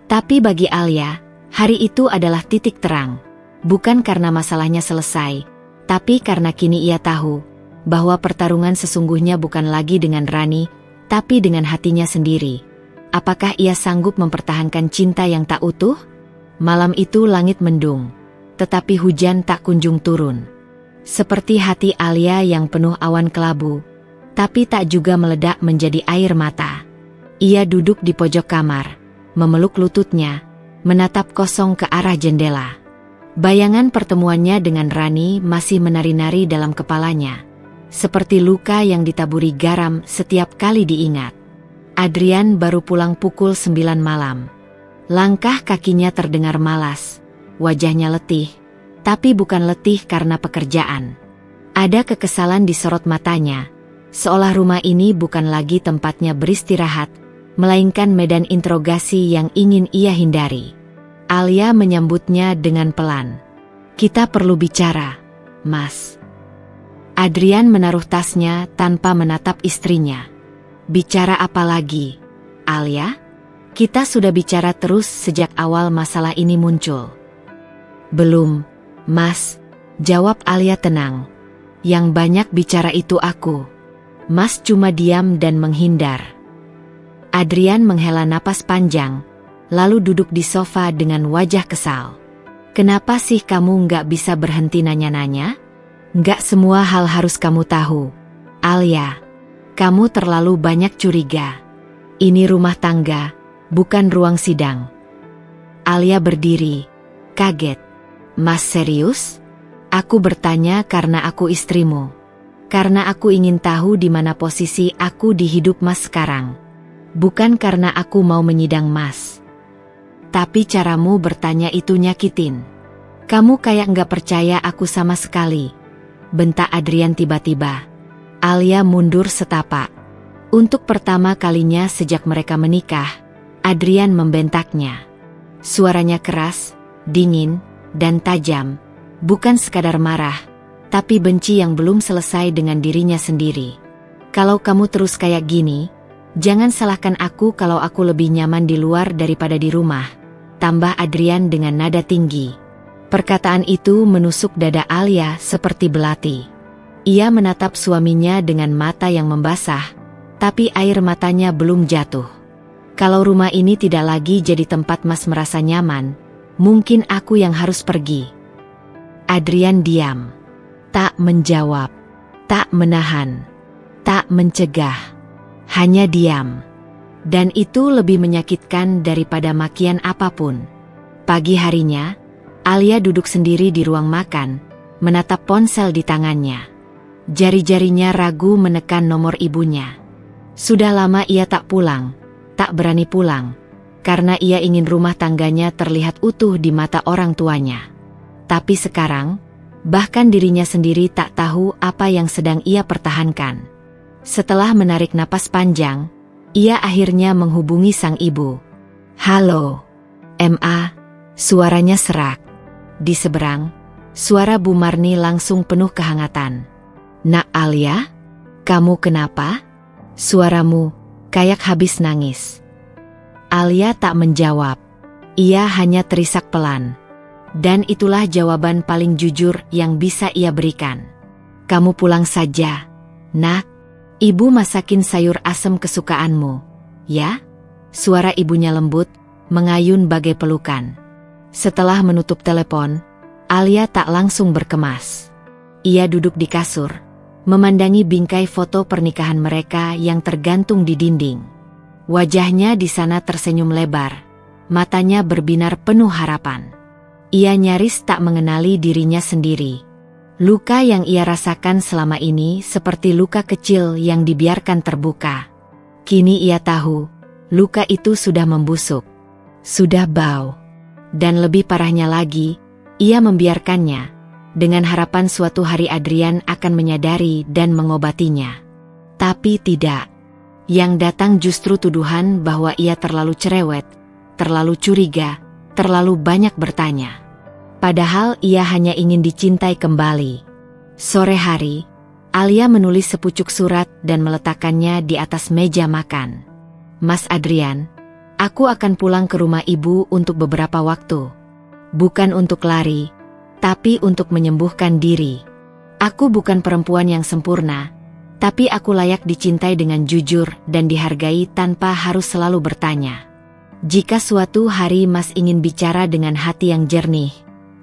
Speaker 1: Tapi bagi Alia, hari itu adalah titik terang. Bukan karena masalahnya selesai, tapi karena kini ia tahu bahwa pertarungan sesungguhnya bukan lagi dengan Rani, tapi dengan hatinya sendiri. Apakah ia sanggup mempertahankan cinta yang tak utuh? Malam itu langit mendung, tetapi hujan tak kunjung turun. Seperti hati Alia yang penuh awan kelabu, tapi tak juga meledak menjadi air mata. Ia duduk di pojok kamar, memeluk lututnya, menatap kosong ke arah jendela. Bayangan pertemuannya dengan Rani masih menari-nari dalam kepalanya, seperti luka yang ditaburi garam setiap kali diingat. Adrian baru pulang pukul 9 malam. Langkah kakinya terdengar malas, wajahnya letih, tapi bukan letih karena pekerjaan. Ada kekesalan di sorot matanya, seolah rumah ini bukan lagi tempatnya beristirahat, melainkan medan interogasi yang ingin ia hindari. Alia menyambutnya dengan pelan. "Kita perlu bicara, Mas." Adrian menaruh tasnya tanpa menatap istrinya. "Bicara apa lagi, Alia? Kita sudah bicara terus sejak awal masalah ini muncul." "Belum, Mas," jawab Alia tenang. "Yang banyak bicara itu aku." Mas cuma diam dan menghindar. Adrian menghela napas panjang, lalu duduk di sofa dengan wajah kesal. "Kenapa sih kamu nggak bisa berhenti nanya-nanya? Nggak semua hal harus kamu tahu. Alia, kamu terlalu banyak curiga. Ini rumah tangga, bukan ruang sidang." Alia berdiri, kaget. "Mas serius? Aku bertanya karena aku istrimu. Karena aku ingin tahu di mana posisi aku di hidup Mas sekarang. Bukan karena aku mau menyidang Mas. Tapi caramu bertanya itu nyakitin. Kamu kayak nggak percaya aku sama sekali," bentak Adrian tiba-tiba. Alia mundur setapak. Untuk pertama kalinya sejak mereka menikah, Adrian membentaknya. Suaranya keras, dingin, dan tajam. Bukan sekadar marah, tapi benci yang belum selesai dengan dirinya sendiri. "Kalau kamu terus kayak gini, jangan salahkan aku kalau aku lebih nyaman di luar daripada di rumah," tambah Adrian dengan nada tinggi. Perkataan itu menusuk dada Alia seperti belati. Ia menatap suaminya dengan mata yang membasah, tapi air matanya belum jatuh. "Kalau rumah ini tidak lagi jadi tempat Mas merasa nyaman, mungkin aku yang harus pergi." Adrian diam. Tak menjawab, tak menahan, tak mencegah. Hanya diam. Dan itu lebih menyakitkan daripada makian apapun. Pagi harinya, Alia duduk sendiri di ruang makan, menatap ponsel di tangannya. Jari-jarinya ragu menekan nomor ibunya. Sudah lama ia tak pulang, tak berani pulang, karena ia ingin rumah tangganya terlihat utuh di mata orang tuanya. Tapi sekarang, bahkan dirinya sendiri tak tahu apa yang sedang ia pertahankan. Setelah menarik napas panjang, ia akhirnya menghubungi sang ibu. "Halo, Ma," suaranya serak. Di seberang, suara Bu Marni langsung penuh kehangatan. "Nak Alia, kamu kenapa? Suaramu kayak habis nangis." Alia tak menjawab. Ia hanya terisak pelan. Dan itulah jawaban paling jujur yang bisa ia berikan. "Kamu pulang saja, Nak. Ibu masakin sayur asem kesukaanmu, ya?" Suara ibunya lembut, mengayun bagai pelukan. Setelah menutup telepon, Alia tak langsung berkemas. Ia duduk di kasur, memandangi bingkai foto pernikahan mereka yang tergantung di dinding. Wajahnya di sana tersenyum lebar, matanya berbinar penuh harapan. Ia nyaris tak mengenali dirinya sendiri. Luka yang ia rasakan selama ini seperti luka kecil yang dibiarkan terbuka. Kini ia tahu, luka itu sudah membusuk, sudah bau. Dan lebih parahnya lagi, ia membiarkannya, dengan harapan suatu hari Adrian akan menyadari dan mengobatinya. Tapi tidak. Yang datang justru tuduhan bahwa ia terlalu cerewet, terlalu curiga, terlalu banyak bertanya. Padahal ia hanya ingin dicintai kembali. Sore hari, Alia menulis sepucuk surat dan meletakkannya di atas meja makan. "Mas Adrian, aku akan pulang ke rumah ibu untuk beberapa waktu. Bukan untuk lari, tapi untuk menyembuhkan diri. Aku bukan perempuan yang sempurna, tapi aku layak dicintai dengan jujur dan dihargai tanpa harus selalu bertanya. Jika suatu hari Mas ingin bicara dengan hati yang jernih,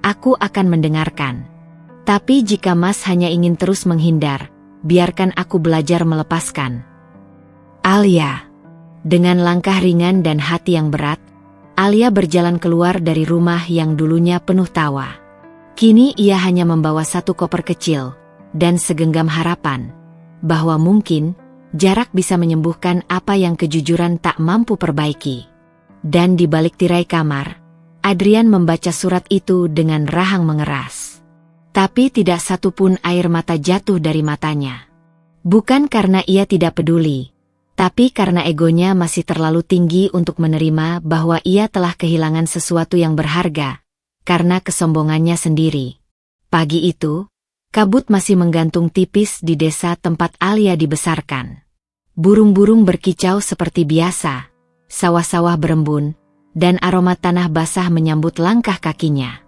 Speaker 1: aku akan mendengarkan. Tapi jika Mas hanya ingin terus menghindar, biarkan aku belajar melepaskan." Alia. Dengan langkah ringan dan hati yang berat, Alia berjalan keluar dari rumah yang dulunya penuh tawa. Kini ia hanya membawa satu koper kecil, dan segenggam harapan, bahwa mungkin, jarak bisa menyembuhkan apa yang kejujuran tak mampu perbaiki. Dan di balik tirai kamar, Adrian membaca surat itu dengan rahang mengeras. Tapi tidak satupun air mata jatuh dari matanya. Bukan karena ia tidak peduli, tapi karena egonya masih terlalu tinggi untuk menerima bahwa ia telah kehilangan sesuatu yang berharga, karena kesombongannya sendiri. Pagi itu, kabut masih menggantung tipis di desa tempat Alia dibesarkan. Burung-burung berkicau seperti biasa, sawah-sawah berembun, dan aroma tanah basah menyambut langkah kakinya.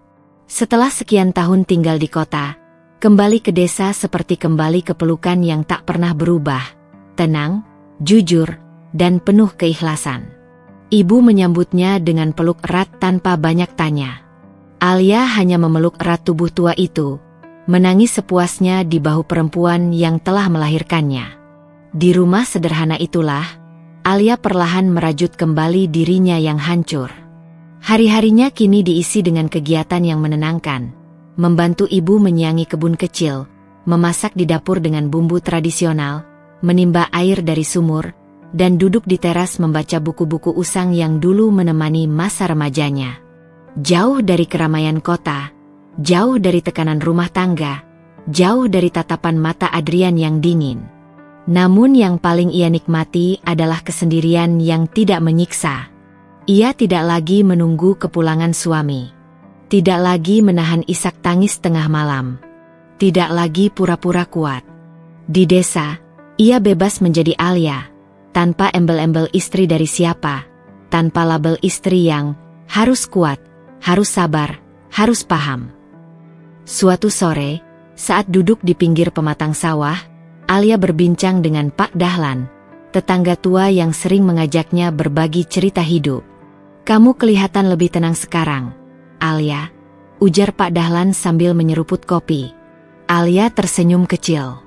Speaker 1: Setelah sekian tahun tinggal di kota, kembali ke desa seperti kembali ke pelukan yang tak pernah berubah, tenang, jujur, dan penuh keikhlasan. Ibu menyambutnya dengan peluk erat tanpa banyak tanya. Alia hanya memeluk erat tubuh tua itu, menangis sepuasnya di bahu perempuan yang telah melahirkannya. Di rumah sederhana itulah, Alia perlahan merajut kembali dirinya yang hancur. Hari-harinya kini diisi dengan kegiatan yang menenangkan, membantu ibu menyiangi kebun kecil, memasak di dapur dengan bumbu tradisional, menimba air dari sumur, dan duduk di teras membaca buku-buku usang yang dulu menemani masa remajanya. Jauh dari keramaian kota, jauh dari tekanan rumah tangga, jauh dari tatapan mata Adrian yang dingin. Namun yang paling ia nikmati adalah kesendirian yang tidak menyiksa. Ia tidak lagi menunggu kepulangan suami. Tidak lagi menahan isak tangis tengah malam. Tidak lagi pura-pura kuat. Di desa, ia bebas menjadi Alia, tanpa embel-embel istri dari siapa, tanpa label istri yang harus kuat, harus sabar, harus paham. Suatu sore, saat duduk di pinggir pematang sawah, Alia berbincang dengan Pak Dahlan, tetangga tua yang sering mengajaknya berbagi cerita hidup. "Kamu kelihatan lebih tenang sekarang, Alia," ujar Pak Dahlan sambil menyeruput kopi. Alia tersenyum kecil.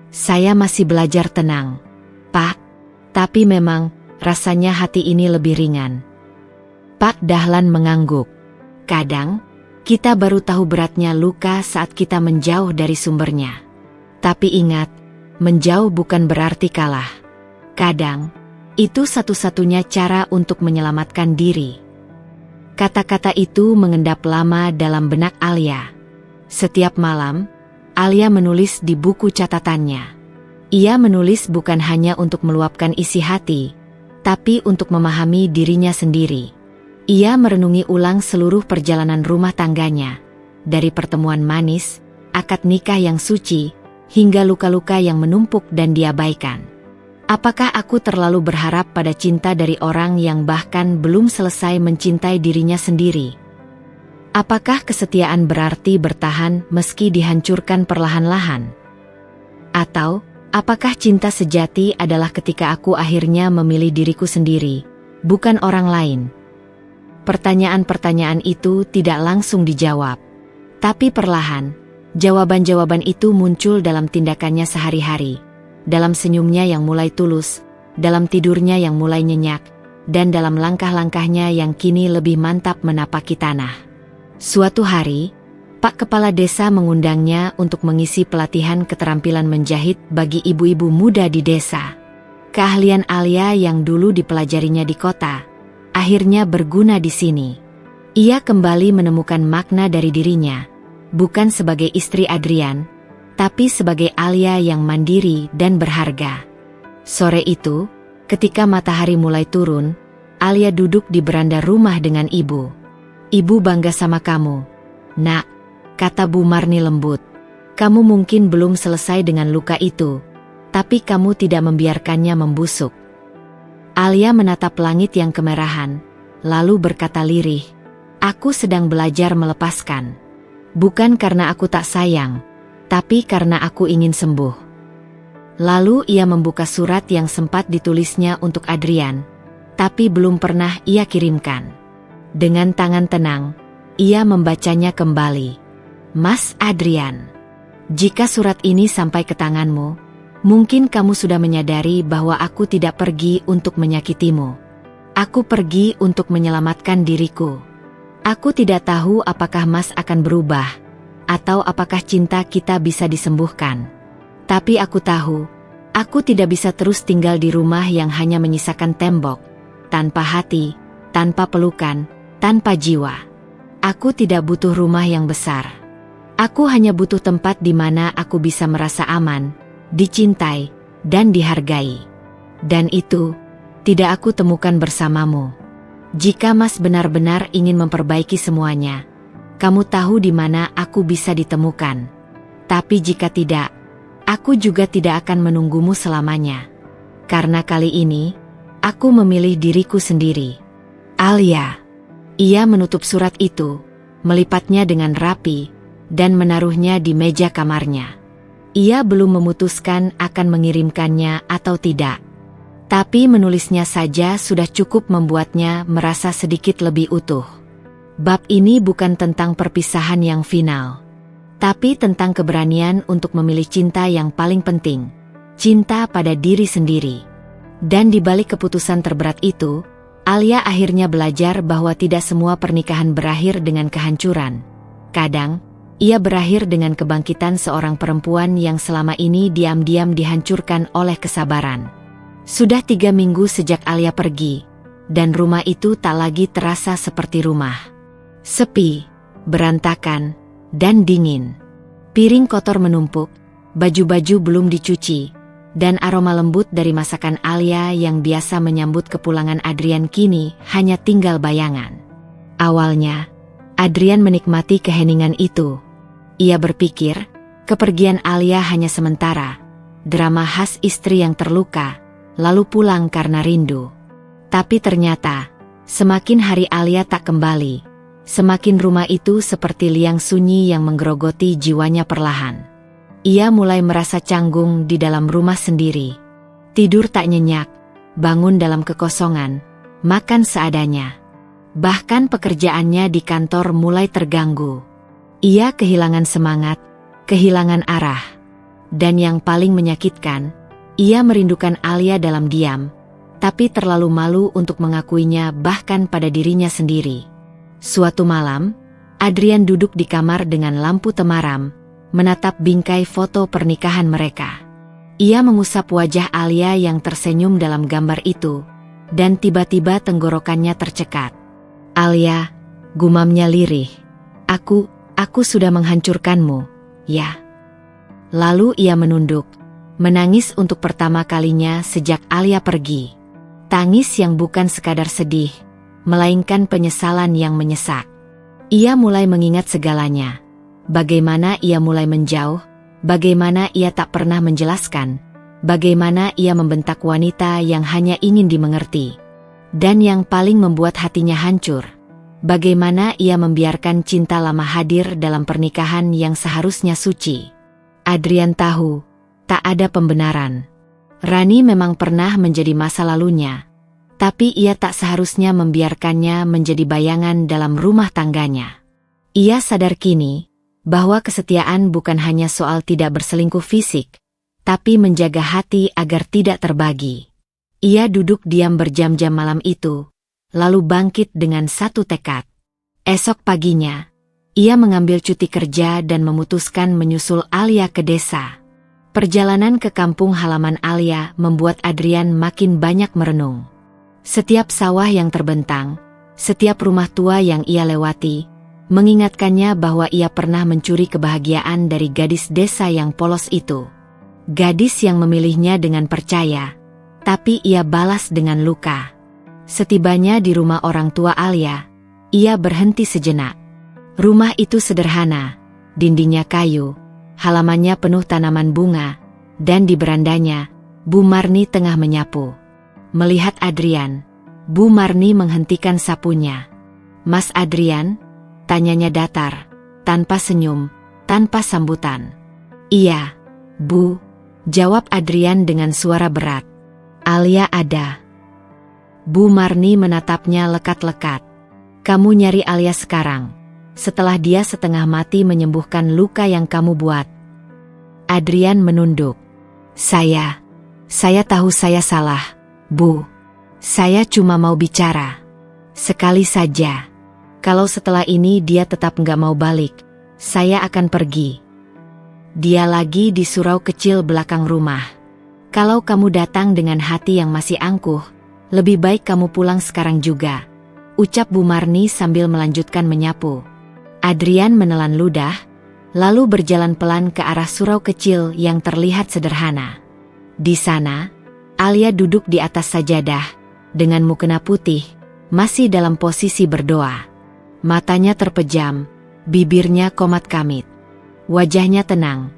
Speaker 1: "Saya masih belajar tenang, Pak. Tapi memang, rasanya hati ini lebih ringan." Pak Dahlan mengangguk. "Kadang, kita baru tahu beratnya luka saat kita menjauh dari sumbernya. Tapi ingat, menjauh bukan berarti kalah. Kadang, itu satu-satunya cara untuk menyelamatkan diri." Kata-kata itu mengendap lama dalam benak Alia. Setiap malam, Alia menulis di buku catatannya. Ia menulis bukan hanya untuk meluapkan isi hati, tapi untuk memahami dirinya sendiri. Ia merenungi ulang seluruh perjalanan rumah tangganya, dari pertemuan manis, akad nikah yang suci, hingga luka-luka yang menumpuk dan diabaikan. Apakah aku terlalu berharap pada cinta dari orang yang bahkan belum selesai mencintai dirinya sendiri? Apakah kesetiaan berarti bertahan meski dihancurkan perlahan-lahan? Atau, apakah cinta sejati adalah ketika aku akhirnya memilih diriku sendiri, bukan orang lain? Pertanyaan-pertanyaan itu tidak langsung dijawab. Tapi perlahan, jawaban-jawaban itu muncul dalam tindakannya sehari-hari, dalam senyumnya yang mulai tulus, dalam tidurnya yang mulai nyenyak, dan dalam langkah-langkahnya yang kini lebih mantap menapaki tanah. Suatu hari, Pak Kepala Desa mengundangnya untuk mengisi pelatihan keterampilan menjahit bagi ibu-ibu muda di desa. Keahlian Alia yang dulu dipelajarinya di kota, akhirnya berguna di sini. Ia kembali menemukan makna dari dirinya, bukan sebagai istri Adrian, tapi sebagai Alia yang mandiri dan berharga. Sore itu, ketika matahari mulai turun, Alia duduk di beranda rumah dengan ibu. "Ibu bangga sama kamu, Nak," kata Bu Marni lembut. "Kamu mungkin belum selesai dengan luka itu, tapi kamu tidak membiarkannya membusuk." Alia menatap langit yang kemerahan, lalu berkata lirih, "Aku sedang belajar melepaskan. Bukan karena aku tak sayang, tapi karena aku ingin sembuh." Lalu ia membuka surat yang sempat ditulisnya untuk Adrian, tapi belum pernah ia kirimkan. Dengan tangan tenang, ia membacanya kembali. "Mas Adrian, jika surat ini sampai ke tanganmu, mungkin kamu sudah menyadari bahwa aku tidak pergi untuk menyakitimu. Aku pergi untuk menyelamatkan diriku. Aku tidak tahu apakah Mas akan berubah, atau apakah cinta kita bisa disembuhkan. Tapi aku tahu, aku tidak bisa terus tinggal di rumah yang hanya menyisakan tembok, tanpa hati, tanpa pelukan, tanpa jiwa. Aku tidak butuh rumah yang besar. Aku hanya butuh tempat di mana aku bisa merasa aman, dicintai, dan dihargai. Dan itu tidak aku temukan bersamamu. Jika Mas benar-benar ingin memperbaiki semuanya, kamu tahu di mana aku bisa ditemukan. Tapi jika tidak, aku juga tidak akan menunggumu selamanya. Karena kali ini, aku memilih diriku sendiri. Alia. Ia menutup surat itu, melipatnya dengan rapi, dan menaruhnya di meja kamarnya. Ia belum memutuskan akan mengirimkannya atau tidak. Tapi menulisnya saja sudah cukup membuatnya merasa sedikit lebih utuh. Bab ini bukan tentang perpisahan yang final, tapi tentang keberanian untuk memilih cinta yang paling penting, cinta pada diri sendiri. Dan di balik keputusan terberat itu, Alia akhirnya belajar bahwa tidak semua pernikahan berakhir dengan kehancuran. Kadang, ia berakhir dengan kebangkitan seorang perempuan yang selama ini diam-diam dihancurkan oleh kesabaran. Sudah 3 minggu sejak Alia pergi, dan rumah itu tak lagi terasa seperti rumah. Sepi, berantakan, dan dingin. Piring kotor menumpuk, baju-baju belum dicuci, dan aroma lembut dari masakan Alia yang biasa menyambut kepulangan Adrian kini hanya tinggal bayangan. Awalnya, Adrian menikmati keheningan itu. Ia berpikir, kepergian Alia hanya sementara, drama khas istri yang terluka, lalu pulang karena rindu. Tapi ternyata, semakin hari Alia tak kembali, semakin rumah itu seperti liang sunyi yang menggerogoti jiwanya perlahan. Ia mulai merasa canggung di dalam rumah sendiri. Tidur tak nyenyak, bangun dalam kekosongan, makan seadanya. Bahkan pekerjaannya di kantor mulai terganggu. Ia kehilangan semangat, kehilangan arah. Dan yang paling menyakitkan, ia merindukan Alia dalam diam, tapi terlalu malu untuk mengakuinya bahkan pada dirinya sendiri. Suatu malam, Adrian duduk di kamar dengan lampu temaram, menatap bingkai foto pernikahan mereka. Ia mengusap wajah Alia yang tersenyum dalam gambar itu, dan tiba-tiba tenggorokannya tercekat. Alia, gumamnya lirih. Aku sudah menghancurkanmu, ya. Lalu ia menunduk, menangis untuk pertama kalinya sejak Alia pergi. Tangis yang bukan sekadar sedih, melainkan penyesalan yang menyesak. Ia mulai mengingat segalanya. Bagaimana ia mulai menjauh, bagaimana ia tak pernah menjelaskan, bagaimana ia membentak wanita yang hanya ingin dimengerti. Dan yang paling membuat hatinya hancur, bagaimana ia membiarkan cinta lama hadir dalam pernikahan yang seharusnya suci. Adrian tahu, tak ada pembenaran. Rani memang pernah menjadi masa lalunya, tapi ia tak seharusnya membiarkannya menjadi bayangan dalam rumah tangganya. Ia sadar kini, bahwa kesetiaan bukan hanya soal tidak berselingkuh fisik, tapi menjaga hati agar tidak terbagi. Ia duduk diam berjam-jam malam itu, lalu bangkit dengan satu tekad. Esok paginya, ia mengambil cuti kerja dan memutuskan menyusul Alia ke desa. Perjalanan ke kampung halaman Alia membuat Adrian makin banyak merenung. Setiap sawah yang terbentang, setiap rumah tua yang ia lewati, mengingatkannya bahwa ia pernah mencuri kebahagiaan dari gadis desa yang polos itu. Gadis yang memilihnya dengan percaya, tapi ia balas dengan luka. Setibanya di rumah orang tua Alia, ia berhenti sejenak. Rumah itu sederhana, dindingnya kayu, halamannya penuh tanaman bunga, dan di berandanya, Bu Marni tengah menyapu. Melihat Adrian, Bu Marni menghentikan sapunya. "Mas Adrian?" tanyanya datar, tanpa senyum, tanpa sambutan. "Iya, Bu," jawab Adrian dengan suara berat. "Alia ada." Bu Marni menatapnya lekat-lekat. "Kamu nyari Alia sekarang, setelah dia setengah mati menyembuhkan luka yang kamu buat?" Adrian menunduk. Saya tahu saya salah, Bu. Saya cuma mau bicara. Sekali saja. Kalau setelah ini dia tetap nggak mau balik, Saya akan pergi. Dia lagi di surau kecil belakang rumah. Kalau kamu datang dengan hati yang masih angkuh, lebih baik kamu pulang sekarang juga, ucap Bu Marni sambil melanjutkan menyapu. Adrian menelan ludah, lalu berjalan pelan ke arah surau kecil yang terlihat sederhana. Di sana, Alia duduk di atas sajadah, dengan mukena putih, masih dalam posisi berdoa. Matanya terpejam, bibirnya komat kamit. Wajahnya tenang,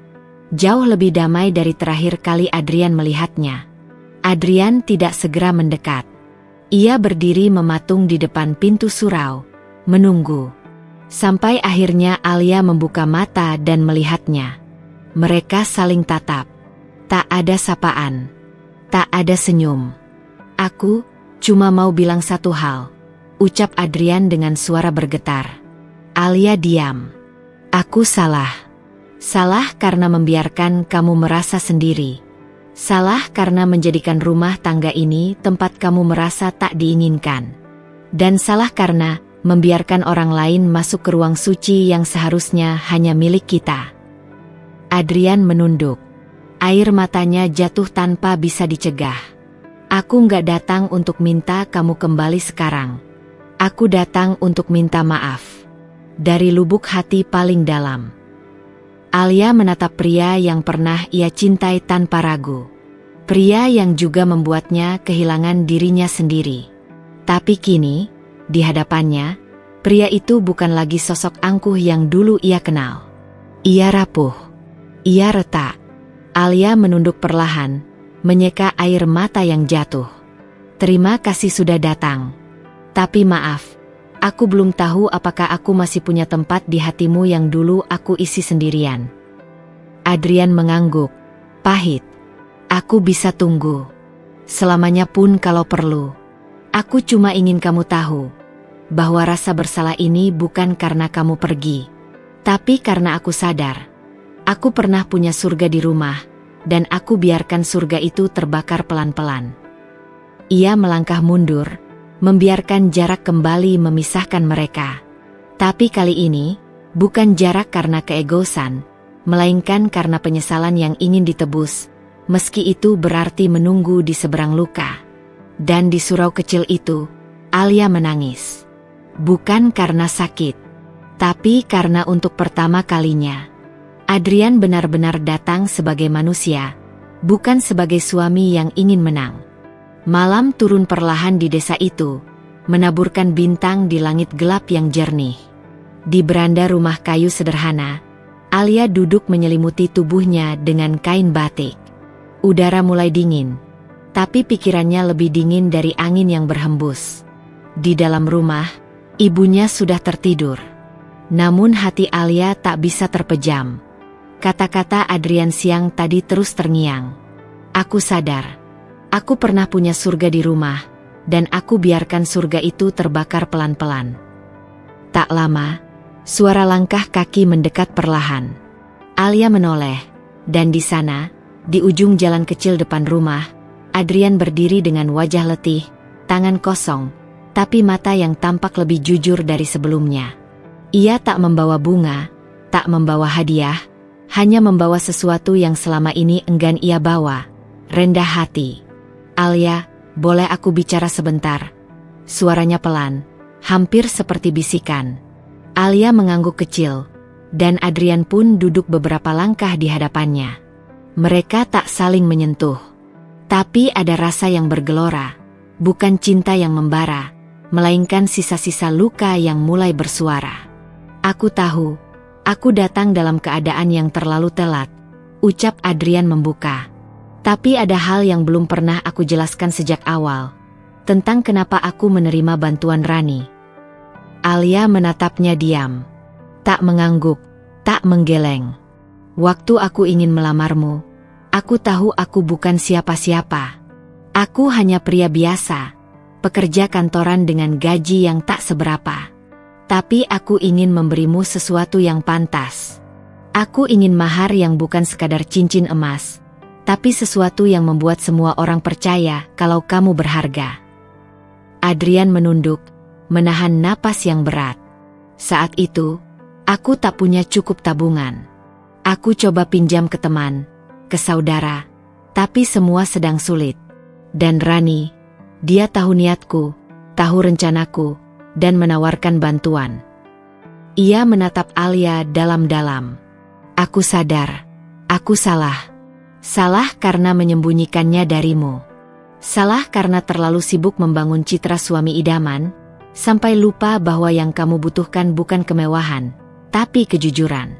Speaker 1: jauh lebih damai dari terakhir kali Adrian melihatnya. Adrian tidak segera mendekat. Ia berdiri mematung di depan pintu surau, menunggu. Sampai akhirnya Alia membuka mata dan melihatnya. Mereka saling tatap. Tak ada sapaan. Tak ada senyum. Aku cuma mau bilang satu hal, ucap Adrian dengan suara bergetar. Alia diam. Aku salah. Salah karena membiarkan kamu merasa sendiri. Salah karena menjadikan rumah tangga ini tempat kamu merasa tak diinginkan. Dan salah karena membiarkan orang lain masuk ke ruang suci yang seharusnya hanya milik kita. Adrian menunduk. Air matanya jatuh tanpa bisa dicegah. Aku nggak datang untuk minta kamu kembali sekarang. Aku datang untuk minta maaf. Dari lubuk hati paling dalam. Alia menatap pria yang pernah ia cintai tanpa ragu. Pria yang juga membuatnya kehilangan dirinya sendiri. Tapi kini, di hadapannya, pria itu bukan lagi sosok angkuh yang dulu ia kenal. Ia rapuh. Ia retak. Alia menunduk perlahan, menyeka air mata yang jatuh. Terima kasih sudah datang. Tapi maaf. Aku belum tahu apakah aku masih punya tempat di hatimu yang dulu aku isi sendirian. Adrian mengangguk. Pahit. Aku bisa tunggu. Selamanya pun kalau perlu. Aku cuma ingin kamu tahu bahwa rasa bersalah ini bukan karena kamu pergi, tapi karena aku sadar. Aku pernah punya surga di rumah, dan aku biarkan surga itu terbakar pelan-pelan. Ia melangkah mundur, membiarkan jarak kembali memisahkan mereka. Tapi kali ini, bukan jarak karena keegoisan, melainkan karena penyesalan yang ingin ditebus, meski itu berarti menunggu di seberang luka. Dan di surau kecil itu, Alia menangis. Bukan karena sakit, tapi karena untuk pertama kalinya, Adrian benar-benar datang sebagai manusia, bukan sebagai suami yang ingin menang. Malam turun perlahan di desa itu, menaburkan bintang di langit gelap yang jernih. Di beranda rumah kayu sederhana, Alia duduk menyelimuti tubuhnya dengan kain batik. Udara mulai dingin, tapi pikirannya lebih dingin dari angin yang berhembus. Di dalam rumah, ibunya sudah tertidur. Namun hati Alia tak bisa terpejam. Kata-kata Adrian siang tadi terus terngiang. Aku sadar. Aku pernah punya surga di rumah, dan aku biarkan surga itu terbakar pelan-pelan. Tak lama, suara langkah kaki mendekat perlahan. Alia menoleh, dan di sana, di ujung jalan kecil depan rumah, Adrian berdiri dengan wajah letih, tangan kosong, tapi mata yang tampak lebih jujur dari sebelumnya. Ia tak membawa bunga, tak membawa hadiah, hanya membawa sesuatu yang selama ini enggan ia bawa, rendah hati. Alia, boleh aku bicara sebentar? Suaranya pelan, hampir seperti bisikan. Alia mengangguk kecil, dan Adrian pun duduk beberapa langkah di hadapannya. Mereka tak saling menyentuh. Tapi ada rasa yang bergelora, bukan cinta yang membara, melainkan sisa-sisa luka yang mulai bersuara. Aku tahu, aku datang dalam keadaan yang terlalu telat, ucap Adrian membuka. Tapi ada hal yang belum pernah aku jelaskan sejak awal, tentang kenapa aku menerima bantuan Rani. Alia menatapnya diam. Tak mengangguk, tak menggeleng. Waktu aku ingin melamarmu, aku tahu aku bukan siapa-siapa. Aku hanya pria biasa, pekerja kantoran dengan gaji yang tak seberapa. Tapi aku ingin memberimu sesuatu yang pantas. Aku ingin mahar yang bukan sekadar cincin emas, tapi sesuatu yang membuat semua orang percaya kalau kamu berharga. Adrian menunduk, menahan napas yang berat. Saat itu, Aku tak punya cukup tabungan. Aku coba pinjam ke teman, ke saudara, tapi semua sedang sulit. Dan Rani, dia tahu niatku, tahu rencanaku, dan menawarkan bantuan. Ia menatap Alia dalam-dalam. Aku sadar, aku salah. Salah karena menyembunyikannya darimu. Salah karena terlalu sibuk membangun citra suami idaman, sampai lupa bahwa yang kamu butuhkan bukan kemewahan, tapi kejujuran.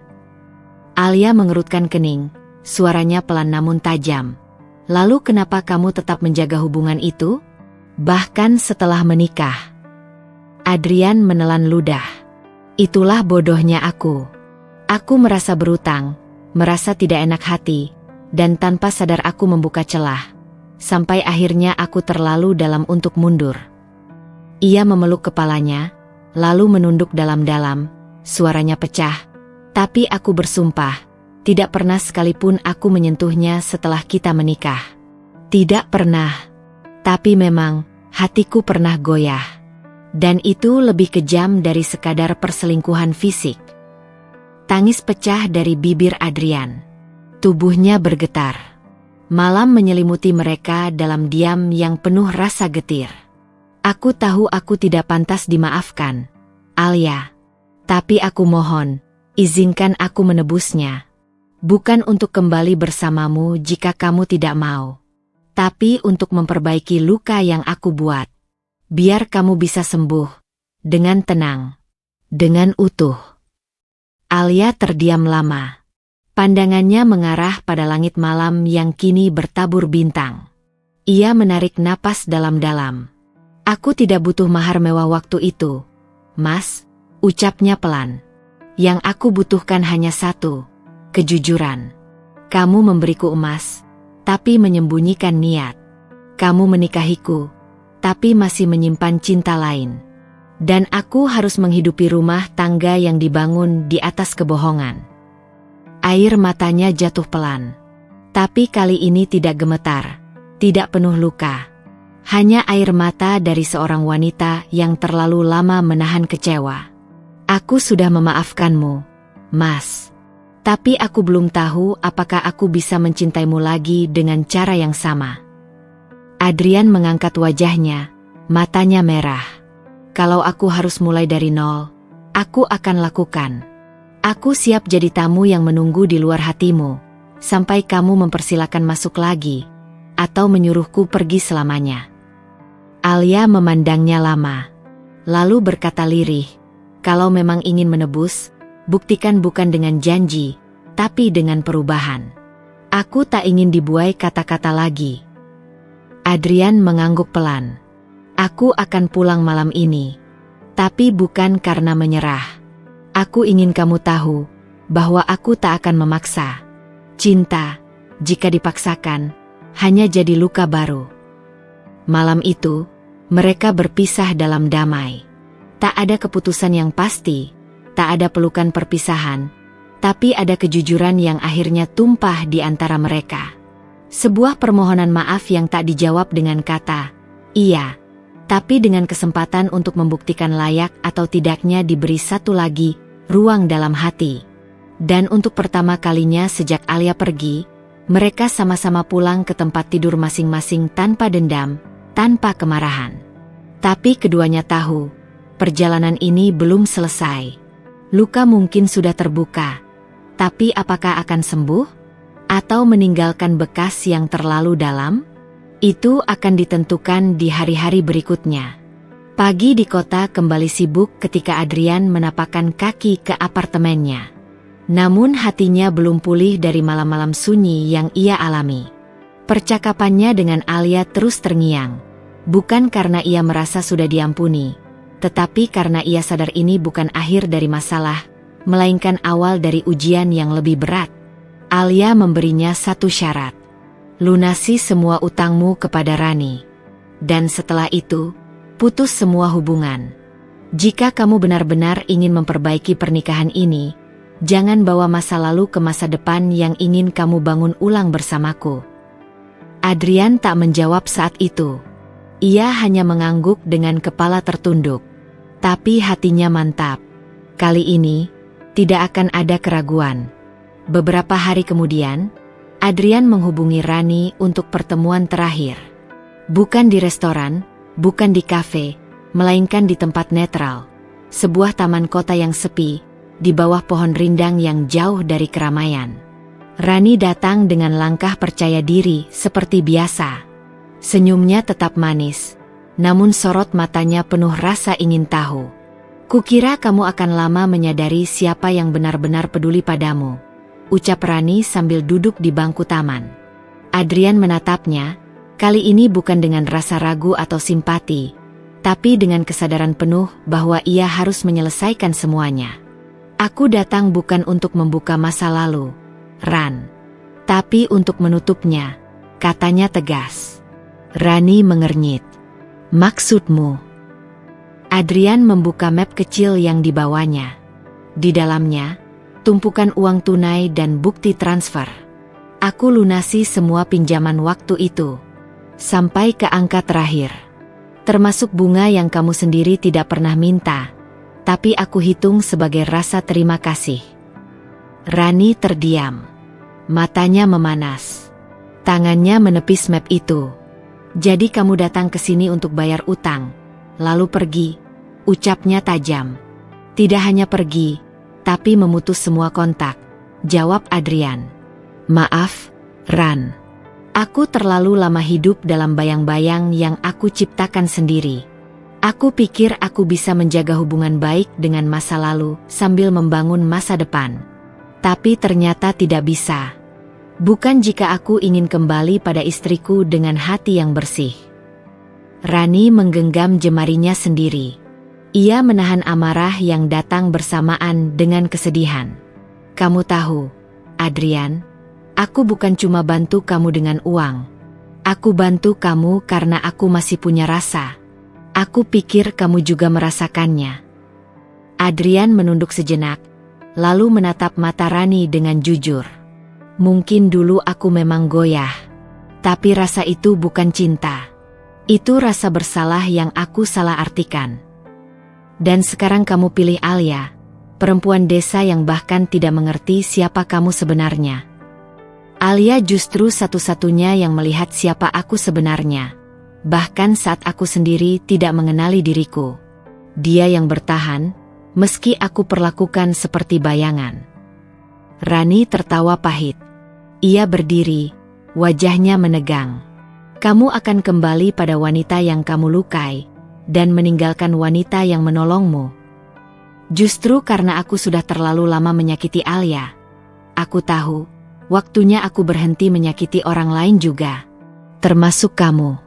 Speaker 1: Alia mengerutkan kening, suaranya pelan namun tajam. Lalu kenapa kamu tetap menjaga hubungan itu? Bahkan setelah menikah. Adrian menelan ludah. Itulah bodohnya aku. Aku merasa berutang, merasa tidak enak hati, dan tanpa sadar aku membuka celah. Sampai akhirnya aku terlalu dalam untuk mundur. Ia memeluk kepalanya, lalu menunduk dalam-dalam, suaranya pecah. Tapi aku bersumpah, tidak pernah sekalipun aku menyentuhnya setelah kita menikah. Tidak pernah. Tapi memang, hatiku pernah goyah. Dan itu lebih kejam dari sekadar perselingkuhan fisik. Tangis pecah dari bibir Adrian. Tubuhnya bergetar. Malam menyelimuti mereka dalam diam yang penuh rasa getir. Aku tahu aku tidak pantas dimaafkan, Alia. Tapi aku mohon, izinkan aku menebusnya. Bukan untuk kembali bersamamu jika kamu tidak mau. Tapi untuk memperbaiki luka yang aku buat. Biar kamu bisa sembuh. Dengan tenang. Dengan utuh. Alia terdiam lama. Pandangannya mengarah pada langit malam yang kini bertabur bintang. Ia menarik napas dalam-dalam. Aku tidak butuh mahar mewah waktu itu, Mas, ucapnya pelan. Yang aku butuhkan hanya satu, kejujuran. Kamu memberiku emas, tapi menyembunyikan niat. Kamu menikahiku, tapi masih menyimpan cinta lain. Dan aku harus menghidupi rumah tangga yang dibangun di atas kebohongan. Air matanya jatuh pelan. Tapi kali ini tidak gemetar, tidak penuh luka. Hanya air mata dari seorang wanita yang terlalu lama menahan kecewa. Aku sudah memaafkanmu, Mas. Tapi aku belum tahu apakah aku bisa mencintaimu lagi dengan cara yang sama. Adrian mengangkat wajahnya, matanya merah. Kalau aku harus mulai dari nol, aku akan lakukan. Aku siap jadi tamu yang menunggu di luar hatimu, sampai kamu mempersilakan masuk lagi, atau menyuruhku pergi selamanya. Alia memandangnya lama, lalu berkata lirih, kalau memang ingin menebus, buktikan bukan dengan janji, tapi dengan perubahan. Aku tak ingin dibuai kata-kata lagi. Adrian mengangguk pelan. Aku akan pulang malam ini, tapi bukan karena menyerah. Aku ingin kamu tahu, bahwa aku tak akan memaksa. Cinta, jika dipaksakan, hanya jadi luka baru. Malam itu, mereka berpisah dalam damai. Tak ada keputusan yang pasti, tak ada pelukan perpisahan, tapi ada kejujuran yang akhirnya tumpah di antara mereka. Sebuah permohonan maaf yang tak dijawab dengan kata, iya, tapi dengan kesempatan untuk membuktikan layak atau tidaknya diberi satu lagi, ruang dalam hati. Dan untuk pertama kalinya sejak Alia pergi, mereka sama-sama pulang ke tempat tidur masing-masing tanpa dendam, tanpa kemarahan. Tapi keduanya tahu, perjalanan ini belum selesai. Luka mungkin sudah terbuka, tapi apakah akan sembuh? Atau meninggalkan bekas yang terlalu dalam? Itu akan ditentukan di hari-hari berikutnya. Pagi di kota kembali sibuk ketika Adrian menapakkan kaki ke apartemennya. Namun hatinya belum pulih dari malam-malam sunyi yang ia alami. Percakapannya dengan Alia terus terngiang. Bukan karena ia merasa sudah diampuni, tetapi karena ia sadar ini bukan akhir dari masalah, melainkan awal dari ujian yang lebih berat. Alia memberinya satu syarat. Lunasi semua utangmu kepada Rani. Dan setelah itu, putus semua hubungan. Jika kamu benar-benar ingin memperbaiki pernikahan ini, jangan bawa masa lalu ke masa depan yang ingin kamu bangun ulang bersamaku. Adrian tak menjawab saat itu. Ia hanya mengangguk dengan kepala tertunduk. Tapi hatinya mantap. Kali ini, Tidak akan ada keraguan. Beberapa hari kemudian, Adrian menghubungi Rani untuk pertemuan terakhir. Bukan di restoran, bukan di kafe, melainkan di tempat netral. Sebuah taman kota yang sepi, di bawah pohon rindang yang jauh dari keramaian. Rani datang dengan langkah percaya diri seperti biasa. Senyumnya tetap manis, namun sorot matanya penuh rasa ingin tahu. Kukira kamu akan lama menyadari siapa yang benar-benar peduli padamu, ucap Rani sambil duduk di bangku taman. Adrian menatapnya, kali ini bukan dengan rasa ragu atau simpati, tapi dengan kesadaran penuh bahwa ia harus menyelesaikan semuanya. Aku datang bukan untuk membuka masa lalu, Ran, tapi untuk menutupnya, katanya tegas. Rani mengernyit. Maksudmu? Adrian membuka map kecil yang dibawanya. Di dalamnya, tumpukan uang tunai dan bukti transfer. Aku lunasi semua pinjaman waktu itu, sampai ke angka terakhir. Termasuk bunga yang kamu sendiri tidak pernah minta, tapi aku hitung sebagai rasa terima kasih. Rani terdiam. Matanya memanas. Tangannya menepis map itu. Jadi kamu datang ke sini untuk bayar utang, lalu pergi, ucapnya tajam. Tidak hanya pergi, tapi memutus semua kontak, jawab Adrian. Maaf, Ran. Aku terlalu lama hidup dalam bayang-bayang yang aku ciptakan sendiri. Aku pikir aku bisa menjaga hubungan baik dengan masa lalu sambil membangun masa depan. Tapi ternyata tidak bisa. Bukan jika aku ingin kembali pada istriku dengan hati yang bersih. Rani menggenggam jemarinya sendiri. Ia menahan amarah yang datang bersamaan dengan kesedihan. Kamu tahu, Adrian, aku bukan cuma bantu kamu dengan uang. Aku bantu kamu karena aku masih punya rasa. Aku pikir kamu juga merasakannya. Adrian menunduk sejenak, lalu menatap mata Rani dengan jujur. Mungkin dulu aku memang goyah, tapi rasa itu bukan cinta. Itu rasa bersalah yang aku salah artikan. Dan sekarang kamu pilih Alia, perempuan desa yang bahkan tidak mengerti siapa kamu sebenarnya. Alia justru satu-satunya yang melihat siapa aku sebenarnya, bahkan saat aku sendiri tidak mengenali diriku. Dia yang bertahan, meski aku perlakukan seperti bayangan. Rani tertawa pahit. Ia berdiri, wajahnya menegang. Kamu akan kembali pada wanita yang kamu lukai, dan meninggalkan wanita yang menolongmu. Justru karena aku sudah terlalu lama menyakiti Alia. Aku tahu, waktunya aku berhenti menyakiti orang lain juga. Termasuk kamu.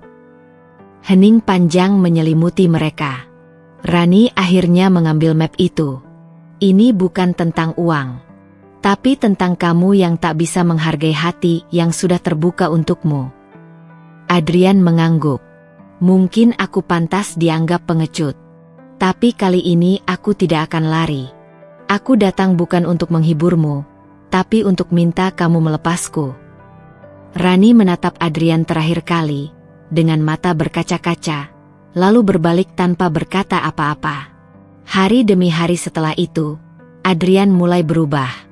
Speaker 1: Hening panjang menyelimuti mereka. Rani akhirnya mengambil map itu. Ini bukan tentang uang, tapi tentang kamu yang tak bisa menghargai hati yang sudah terbuka untukmu. Adrian mengangguk. Mungkin aku pantas dianggap pengecut. Tapi kali ini aku tidak akan lari. Aku datang bukan untuk menghiburmu, tapi untuk minta kamu melepasku. Rani menatap Adrian terakhir kali, dengan mata berkaca-kaca, lalu berbalik tanpa berkata apa-apa. Hari demi hari setelah itu, Adrian mulai berubah.